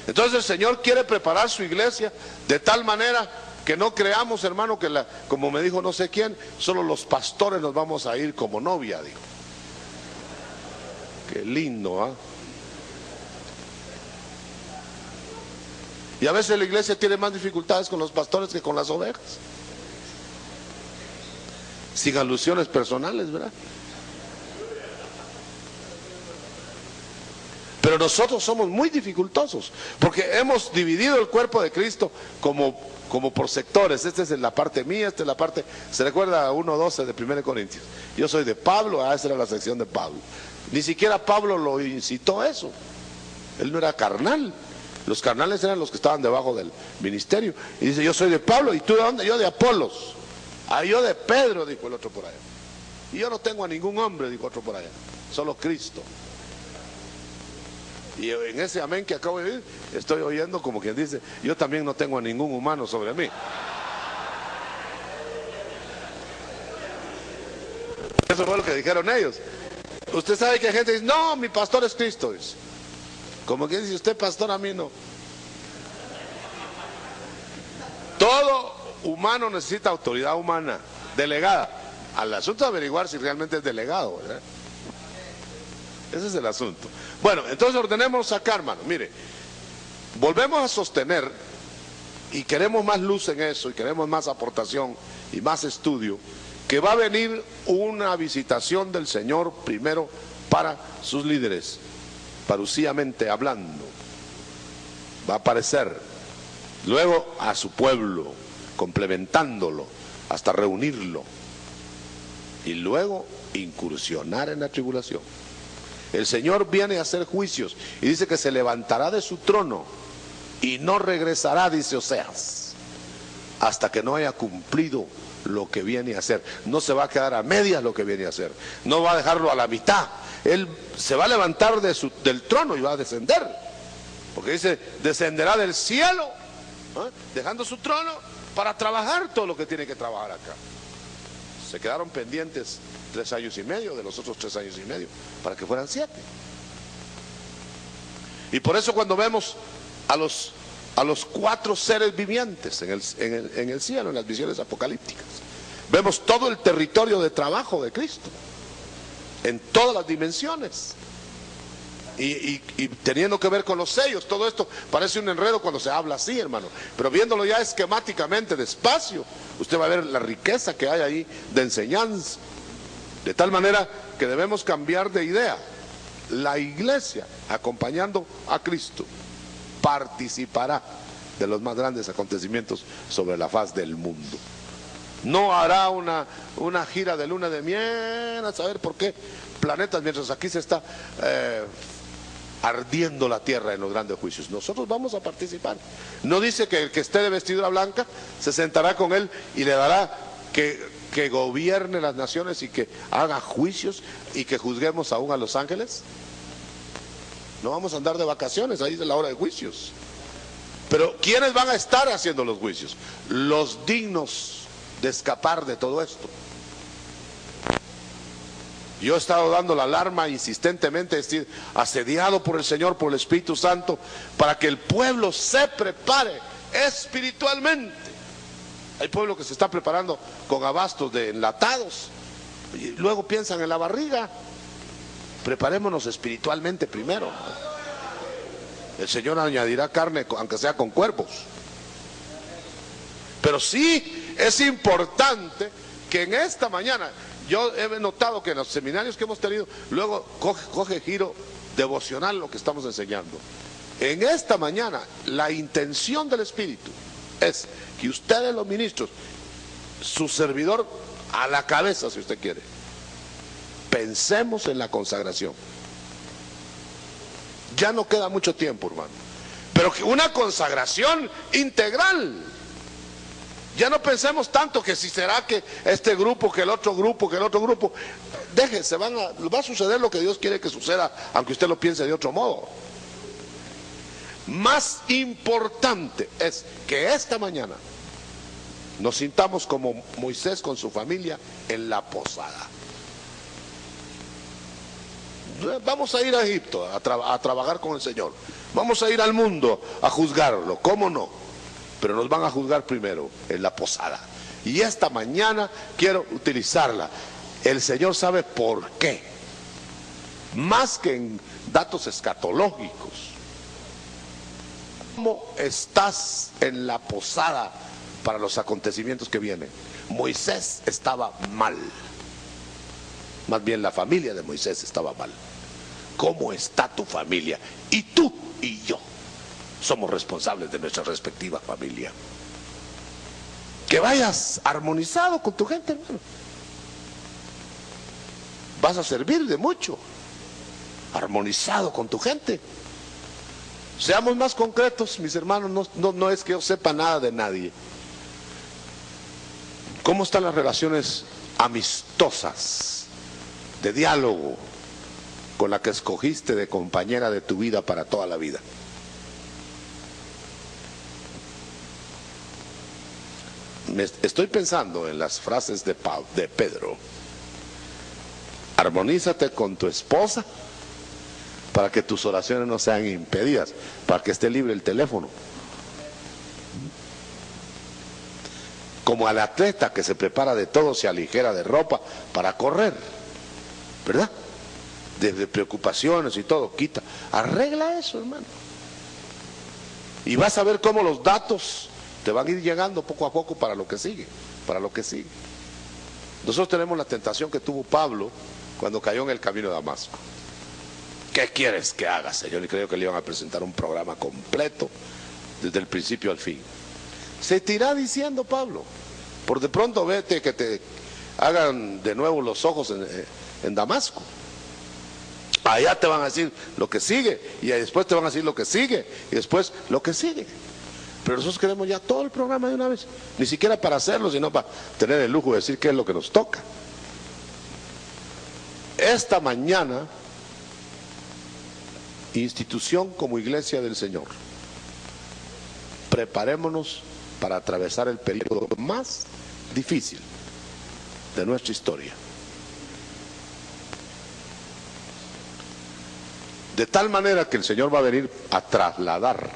Entonces el Señor quiere preparar su iglesia de tal manera que no creamos, hermano, que como me dijo no sé quién, solo los pastores nos vamos a ir como novia, dijo. Qué lindo, ¿ah? Y a veces la iglesia tiene más dificultades con los pastores que con las ovejas. Sin alusiones personales, ¿verdad? Pero nosotros somos muy dificultosos, porque hemos dividido el cuerpo de Cristo como por sectores. Esta es la parte mía, esta es la parte... ¿Se recuerda a 1:12 de 1 Corintios? Yo soy de Pablo, esa era la sección de Pablo. Ni siquiera Pablo lo incitó a eso. Él no era carnal. Los carnales eran los que estaban debajo del ministerio. Y dice, yo soy de Pablo. ¿Y tú de dónde? Yo de Apolos. Ah, yo de Pedro, dijo el otro por allá. Y yo no tengo a ningún hombre, dijo otro por allá. Solo Cristo. Y en ese amén que acabo de oír, estoy oyendo como quien dice, yo también no tengo a ningún humano sobre mí. Eso fue lo que dijeron ellos. Usted sabe que hay gente que dice, no, mi pastor es Cristo. Dice. Como que dice, usted pastor, a mí no. Todo humano necesita autoridad humana, delegada. al asunto de averiguar si realmente es delegado, ¿verdad? Ese es el asunto. Bueno, entonces ordenemos acá, hermano. Mire, volvemos a sostener, y queremos más luz en eso, y queremos más aportación y más estudio, que va a venir una visitación del Señor primero para sus líderes, parucíamente hablando. Va a aparecer, luego a su pueblo, complementándolo, hasta reunirlo, y luego incursionar en la tribulación. El Señor viene a hacer juicios y dice que se levantará de su trono y no regresará, dice Oseas, hasta que no haya cumplido lo que viene a hacer. No se va a quedar a medias lo que viene a hacer, no va a dejarlo a la mitad. Él se va a levantar del trono y va a descender, porque dice, descenderá del cielo, dejando su trono para trabajar todo lo que tiene que trabajar acá. Se quedaron pendientes 3 años y medio de los otros 3 años y medio para que fueran 7. Y por eso cuando vemos a los 4 seres vivientes en el cielo, en las visiones apocalípticas, vemos todo el territorio de trabajo de Cristo en todas las dimensiones, y teniendo que ver con los sellos. Todo esto parece un enredo cuando se habla así, hermano, pero viéndolo ya esquemáticamente, despacio, usted va a ver la riqueza que hay ahí de enseñanza, de tal manera que debemos cambiar de idea. La iglesia, acompañando a Cristo, participará de los más grandes acontecimientos sobre la faz del mundo. No hará una gira de luna de miel a saber por qué planetas, mientras aquí se está ardiendo la tierra en los grandes juicios. Nosotros vamos a participar. No dice que el que esté de vestidura blanca se sentará con él y le dará que gobierne las naciones y que haga juicios y que juzguemos aún a los ángeles. No vamos a andar de vacaciones, ahí es la hora de juicios. Pero ¿quiénes van a estar haciendo los juicios? Los dignos de escapar de todo esto. Yo he estado dando la alarma insistentemente, estoy asediado por el Señor, por el Espíritu Santo, para que el pueblo se prepare espiritualmente. Hay pueblo que se está preparando con abastos de enlatados y luego piensan en la barriga. Preparémonos espiritualmente primero. El Señor añadirá carne, aunque sea con cuervos. Pero sí es importante que en esta mañana, yo he notado que en los seminarios que hemos tenido, luego coge giro devocional lo que estamos enseñando. En esta mañana, la intención del Espíritu es que ustedes, los ministros, su servidor a la cabeza, si usted quiere, pensemos en la consagración. Ya no queda mucho tiempo, hermano, pero que una consagración integral. Ya no pensemos tanto que si será que este grupo, que el otro grupo, que el otro grupo. Déjense, va a suceder lo que Dios quiere que suceda, aunque usted lo piense de otro modo. Más importante es que esta mañana nos sintamos como Moisés con su familia en la posada. Vamos a ir a Egipto a trabajar con el Señor. Vamos a ir al mundo a juzgarlo, ¿cómo no? Pero nos van a juzgar primero en la posada. Y esta mañana quiero utilizarla. El Señor sabe por qué. Más que en datos escatológicos. ¿Cómo estás en la posada para los acontecimientos que vienen? Moisés estaba mal. Más bien la familia de Moisés estaba mal. ¿Cómo está tu familia? Y tú y yo somos responsables de nuestra respectiva familia. Que vayas armonizado con tu gente, hermano. Vas a servir de mucho. Armonizado con tu gente. Seamos más concretos, mis hermanos. No es que yo sepa nada de nadie. ¿Cómo están las relaciones amistosas, de diálogo, con la que escogiste de compañera de tu vida para toda la vida? Estoy pensando en las frases de Pedro. Armonízate con tu esposa para que tus oraciones no sean impedidas, para que esté libre el teléfono. como al atleta que se prepara de todo, se aligera de ropa para correr, ¿verdad? Desde preocupaciones y todo, quita, arregla eso, hermano. Y vas a ver cómo los datos te van a ir llegando poco a poco para lo que sigue, para lo que sigue. Nosotros tenemos la tentación que tuvo Pablo cuando cayó en el camino de Damasco. ¿Qué quieres que haga, Señor? Y creo que le iban a presentar un programa completo desde el principio al fin. Se te irá diciendo Pablo, por de pronto vete que te hagan de nuevo los ojos en Damasco. Allá te van a decir lo que sigue, y después te van a decir lo que sigue, y después lo que sigue. Pero nosotros queremos ya todo el programa de una vez, ni siquiera para hacerlo, sino para tener el lujo de decir qué es lo que nos toca. Esta mañana, institución como Iglesia del Señor, preparémonos para atravesar el periodo más difícil de nuestra historia. De tal manera que el Señor va a venir a trasladar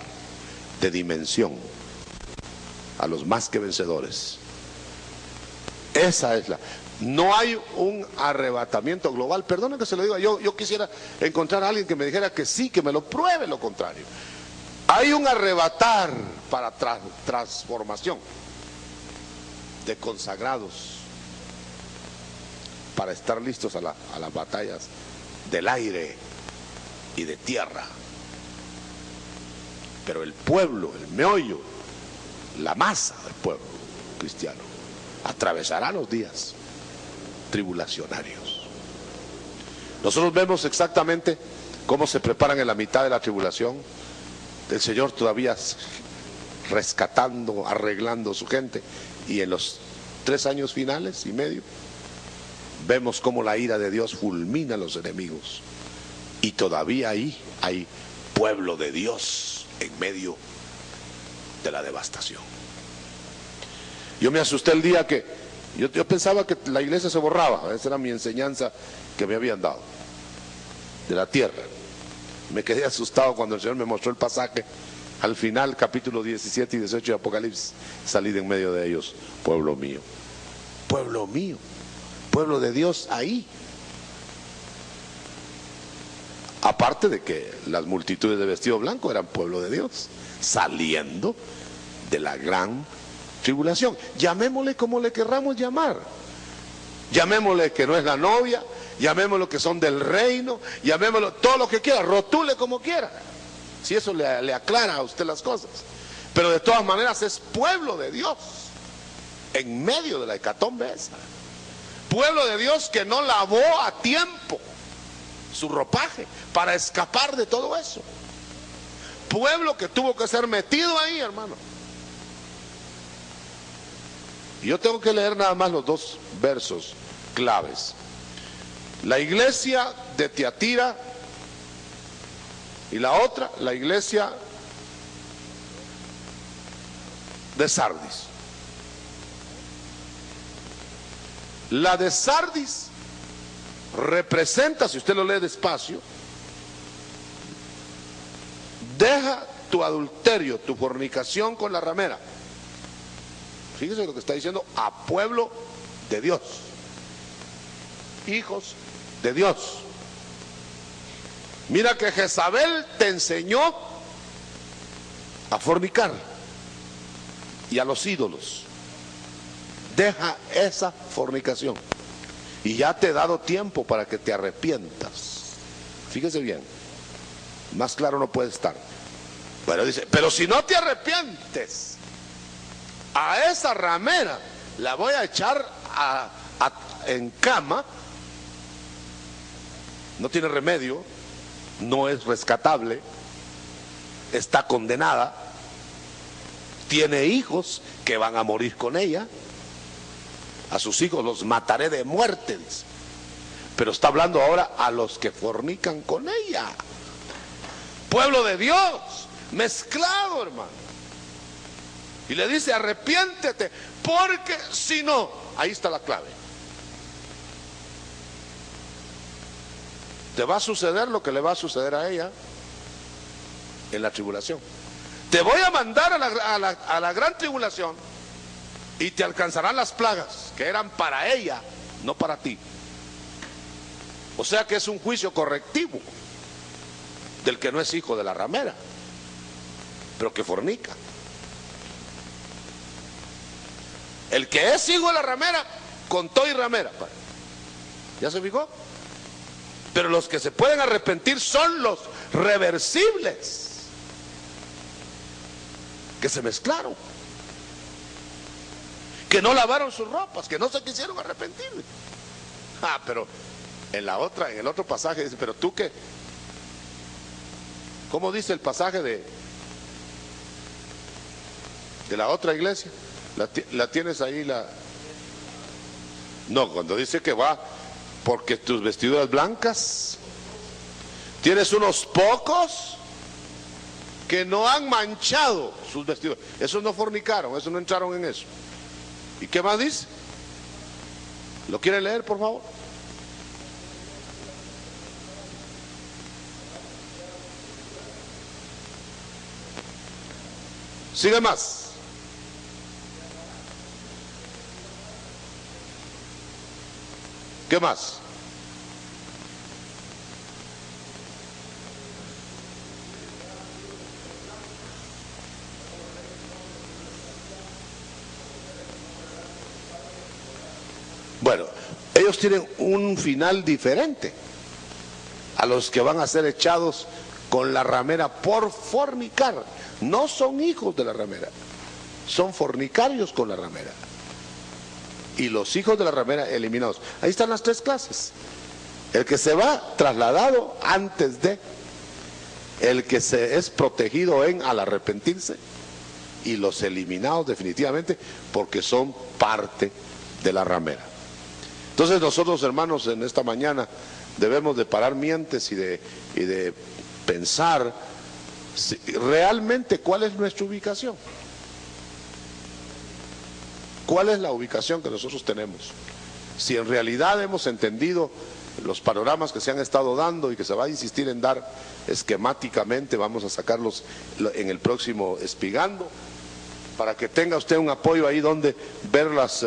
de dimensión a los más que vencedores. Esa es la... No hay un arrebatamiento global. Perdone que se lo diga, yo quisiera encontrar a alguien que me dijera que sí, que me lo pruebe lo contrario. Hay un arrebatar para transformación de consagrados para estar listos a las batallas del aire y de tierra. Pero el pueblo, el meollo, la masa del pueblo cristiano atravesará los días tribulacionarios. Nosotros vemos exactamente cómo se preparan en la mitad de la tribulación, el Señor todavía rescatando, arreglando su gente, y en los 3 años finales y medio vemos cómo la ira de Dios fulmina a los enemigos, y todavía ahí hay pueblo de Dios en medio de la devastación. Yo me asusté el día que yo pensaba que la iglesia se borraba. Esa era mi enseñanza que me habían dado de la tierra. Me quedé asustado cuando el Señor me mostró el pasaje al final, capítulo 17 y 18 de Apocalipsis. Salí de en medio de ellos, pueblo mío, pueblo de Dios ahí. Aparte de que las multitudes de vestido blanco eran pueblo de Dios, saliendo de la gran tribulación. Llamémosle como le querramos llamar. Llamémosle que no es la novia, llamémosle que son del reino, llamémosle todo lo que quiera, rotule como quiera. Si eso le aclara a usted las cosas. Pero de todas maneras es pueblo de Dios en medio de la hecatombe esa. Pueblo de Dios que no lavó a tiempo su ropaje para escapar de todo eso. Pueblo que tuvo que ser metido ahí, hermano. Y yo tengo que leer nada más los 2 versos claves. La iglesia de Tiatira y la otra, la iglesia de Sardis. La de Sardis representa, si usted lo lee despacio, deja tu adulterio, tu fornicación con la ramera. Fíjese lo que está diciendo, a pueblo de Dios, hijos de Dios. Mira que Jezabel te enseñó a fornicar y a los ídolos. Deja esa fornicación. Y ya te he dado tiempo para que te arrepientas. Fíjese bien, más claro no puede estar. Bueno, dice, pero si no te arrepientes, a esa ramera la voy a echar en cama. No tiene remedio, no es rescatable, está condenada, tiene hijos que van a morir con ella. A sus hijos los mataré de muerte, dice. Pero está hablando ahora a los que fornican con ella. Pueblo de Dios, mezclado, hermano. Y le dice, arrepiéntete, porque si no, ahí está la clave. Te va a suceder lo que le va a suceder a ella en la tribulación. Te voy a mandar a la gran tribulación, y te alcanzarán las plagas que eran para ella, no para ti. O sea que es un juicio correctivo del que no es hijo de la ramera, pero que fornica. El que es hijo de la ramera, con todo y ramera, ¿ya se fijó? Pero los que se pueden arrepentir son los reversibles, que se mezclaron, que no lavaron sus ropas, que no se quisieron arrepentir. Pero en el otro pasaje dice, pero tú qué, ¿cómo dice el pasaje de la otra iglesia? ¿La tienes ahí? No, cuando dice que va porque tus vestiduras blancas, tienes unos pocos que no han manchado sus vestiduras. Esos no fornicaron, esos no entraron en eso. ¿Y qué más dice? ¿Lo quiere leer, por favor? Sigue más. ¿Qué más? Bueno, ellos tienen un final diferente a los que van a ser echados con la ramera por fornicar. No son hijos de la ramera, son fornicarios con la ramera. Y los hijos de la ramera eliminados. Ahí están las tres clases. El que se va trasladado antes de, el que se es protegido al arrepentirse, y los eliminados definitivamente porque son parte de la ramera. Entonces nosotros, hermanos, en esta mañana debemos de parar mientes y de pensar realmente cuál es nuestra ubicación. ¿Cuál es la ubicación que nosotros tenemos? Si en realidad hemos entendido los panoramas que se han estado dando y que se va a insistir en dar esquemáticamente, vamos a sacarlos en el próximo Espigando, para que tenga usted un apoyo ahí donde ver las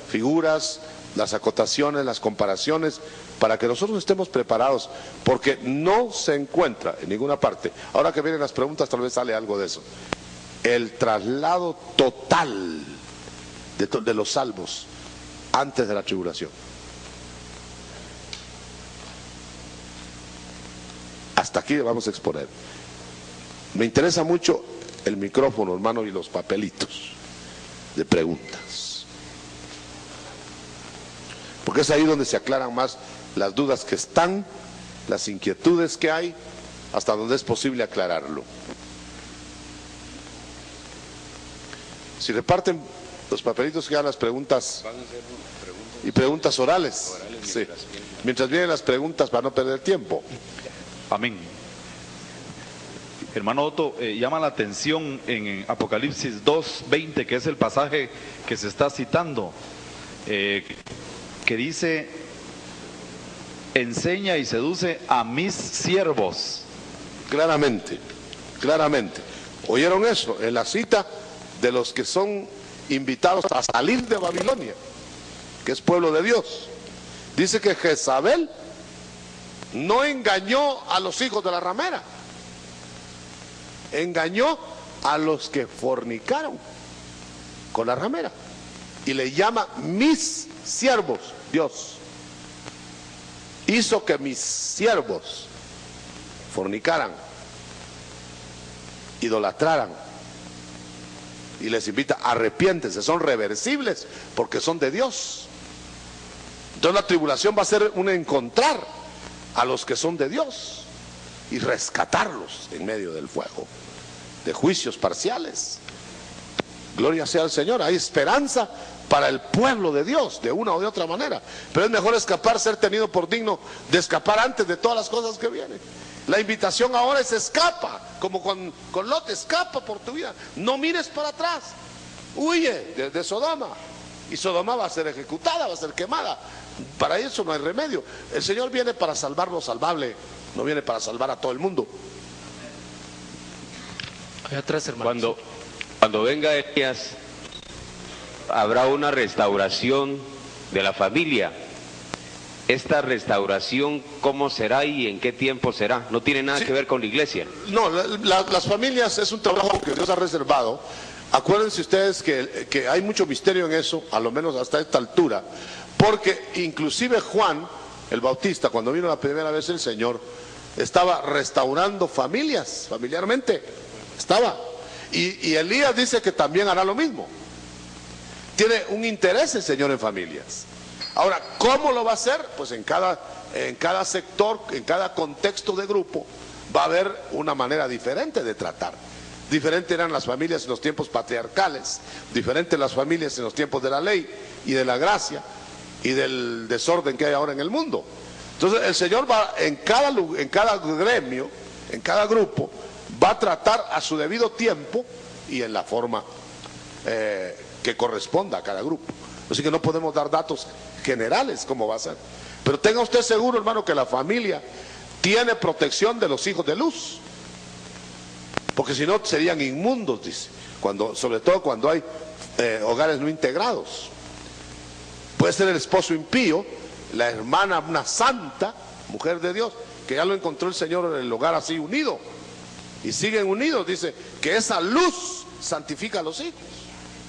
figuras, las acotaciones, las comparaciones, para que nosotros estemos preparados, porque no se encuentra en ninguna parte. Ahora que vienen las preguntas, tal vez sale algo de eso. El traslado total de los salvos antes de la tribulación. Hasta aquí vamos a exponer. Me interesa mucho el micrófono, hermano, y los papelitos de preguntas, porque es ahí donde se aclaran más las dudas que están, las inquietudes que hay, hasta donde es posible aclararlo. Si reparten los papelitos, quedan las preguntas y preguntas orales. Sí. Mientras vienen las preguntas, para no perder tiempo. Amén. Hermano Otto, llama la atención en Apocalipsis 2:20, que es el pasaje que se está citando, que dice: enseña y seduce a mis siervos. Claramente, claramente. ¿Oyeron eso? En la cita de los que son invitados a salir de Babilonia, que es pueblo de Dios. Dice que Jezabel no engañó a los hijos de la ramera, engañó a los que fornicaron con la ramera, y le llama mis siervos. Dios hizo que mis siervos fornicaran, idolatraran, y les invita: arrepiéntense, son reversibles porque son de Dios. Entonces la tribulación va a ser un encontrar a los que son de Dios y rescatarlos en medio del fuego de juicios parciales. Gloria sea al Señor. Hay esperanza para el pueblo de Dios de una o de otra manera, pero es mejor escapar, ser tenido por digno de escapar antes de todas las cosas que vienen. La invitación ahora es: escapa, como con Lot, escapa por tu vida, no mires para atrás, huye de Sodoma, y Sodoma va a ser ejecutada, va a ser quemada. Para eso no hay remedio. El Señor viene para salvar lo salvable, no viene para salvar a todo el mundo. Allá atrás, hermanos. Cuando venga Elías habrá una restauración de la familia. ¿Esta restauración cómo será y en qué tiempo será? No tiene nada que ver con la iglesia. No, las familias es un trabajo que Dios ha reservado. Acuérdense ustedes que hay mucho misterio en eso, a lo menos hasta esta altura, porque inclusive Juan, el Bautista, cuando vino la primera vez el Señor, estaba restaurando familias, familiarmente, estaba. Y Elías dice que también hará lo mismo. Tiene un interés el Señor en familias. Ahora, ¿cómo lo va a hacer? Pues en cada sector, en cada contexto de grupo, va a haber una manera diferente de tratar. Diferentes eran las familias en los tiempos patriarcales, diferentes las familias en los tiempos de la ley y de la gracia y del desorden que hay ahora en el mundo. Entonces el Señor va en cada gremio, en cada grupo, va a tratar a su debido tiempo y en la forma que corresponda a cada grupo. Así que no podemos dar datos generales cómo va a ser. Pero tenga usted seguro, hermano, que la familia tiene protección de los hijos de luz. Porque si no serían inmundos, dice, sobre todo cuando hay hogares no integrados. Puede ser el esposo impío, la hermana, una santa, mujer de Dios, que ya lo encontró el Señor en el hogar así unido. Y siguen unidos, dice, que esa luz santifica a los hijos.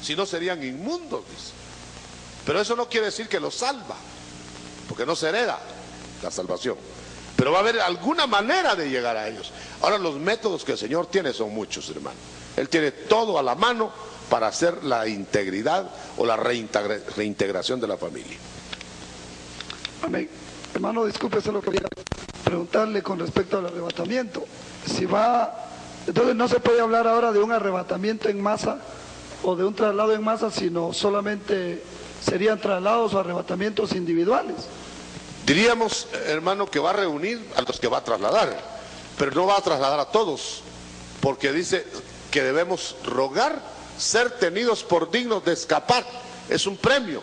Si no serían inmundos, dice. Pero eso no quiere decir que los salva, porque no se hereda la salvación. Pero va a haber alguna manera de llegar a ellos. Ahora, los métodos que el Señor tiene son muchos, hermano. Él tiene todo a la mano para hacer la integridad o la reintegración de la familia. Amén. Hermano, disculpe, solo quería preguntarle con respecto al arrebatamiento. Entonces no se puede hablar ahora de un arrebatamiento en masa o de un traslado en masa, sino solamente serían traslados o arrebatamientos individuales. Diríamos, hermano, que va a reunir a los que va a trasladar, pero no va a trasladar a todos, porque dice que debemos rogar ser tenidos por dignos de escapar. Es un premio.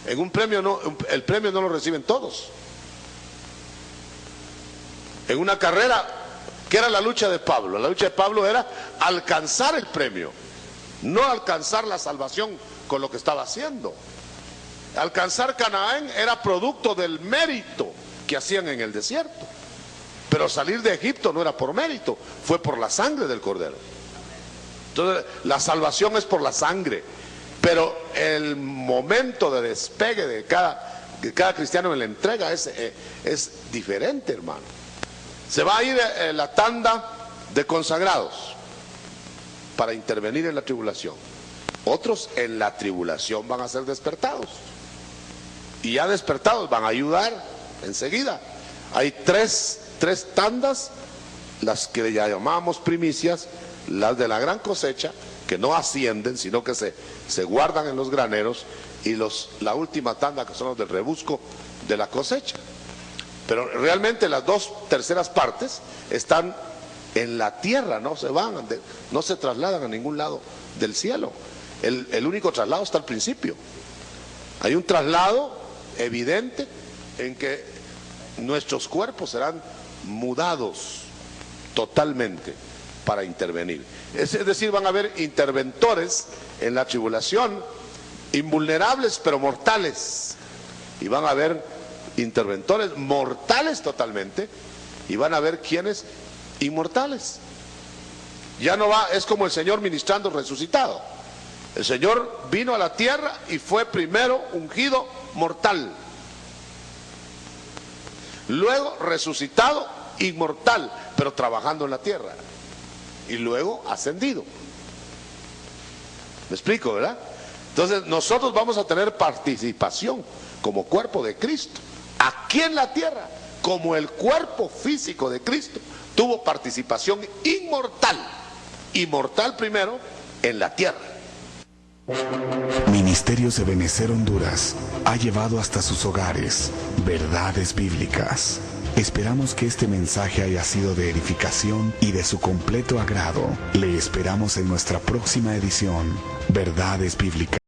En un premio no, el premio no lo reciben todos. En una carrera, ¿qué era la lucha de Pablo? La lucha de Pablo era alcanzar el premio, no alcanzar la salvación con lo que estaba haciendo. Alcanzar Canaán era producto del mérito que hacían en el desierto. Pero salir de Egipto no era por mérito, fue por la sangre del Cordero. Entonces, la salvación es por la sangre. Pero el momento de despegue de cada cristiano en la entrega es diferente, hermano. Se va a ir la tanda de consagrados para intervenir en la tribulación. Otros en la tribulación van a ser despertados. Y ya despertados van a ayudar enseguida. Hay tres tandas, las que ya llamamos primicias, las de la gran cosecha, que no ascienden, sino que se guardan en los graneros, y la última tanda, que son los del rebusco de la cosecha. Pero realmente las 2/3 partes están en la tierra, no se trasladan a ningún lado del cielo. El único traslado está al principio. Hay un traslado evidente en que nuestros cuerpos serán mudados totalmente para intervenir. Es decir, van a haber interventores en la tribulación, invulnerables pero mortales, y van a haber interventores mortales totalmente, y van a haber quienes inmortales. Ya no va, es como el Señor ministrando resucitado. El Señor vino a la tierra y fue primero ungido mortal, luego resucitado inmortal, pero trabajando en la tierra, y luego ascendido. ¿Me explico, verdad? Entonces nosotros vamos a tener participación como cuerpo de Cristo aquí en la tierra, como el cuerpo físico de Cristo tuvo participación inmortal primero en la tierra. Ministerios de Ebenecer Honduras ha llevado hasta sus hogares verdades bíblicas. Esperamos que este mensaje haya sido de edificación y de su completo agrado. Le esperamos en nuestra próxima edición, Verdades Bíblicas.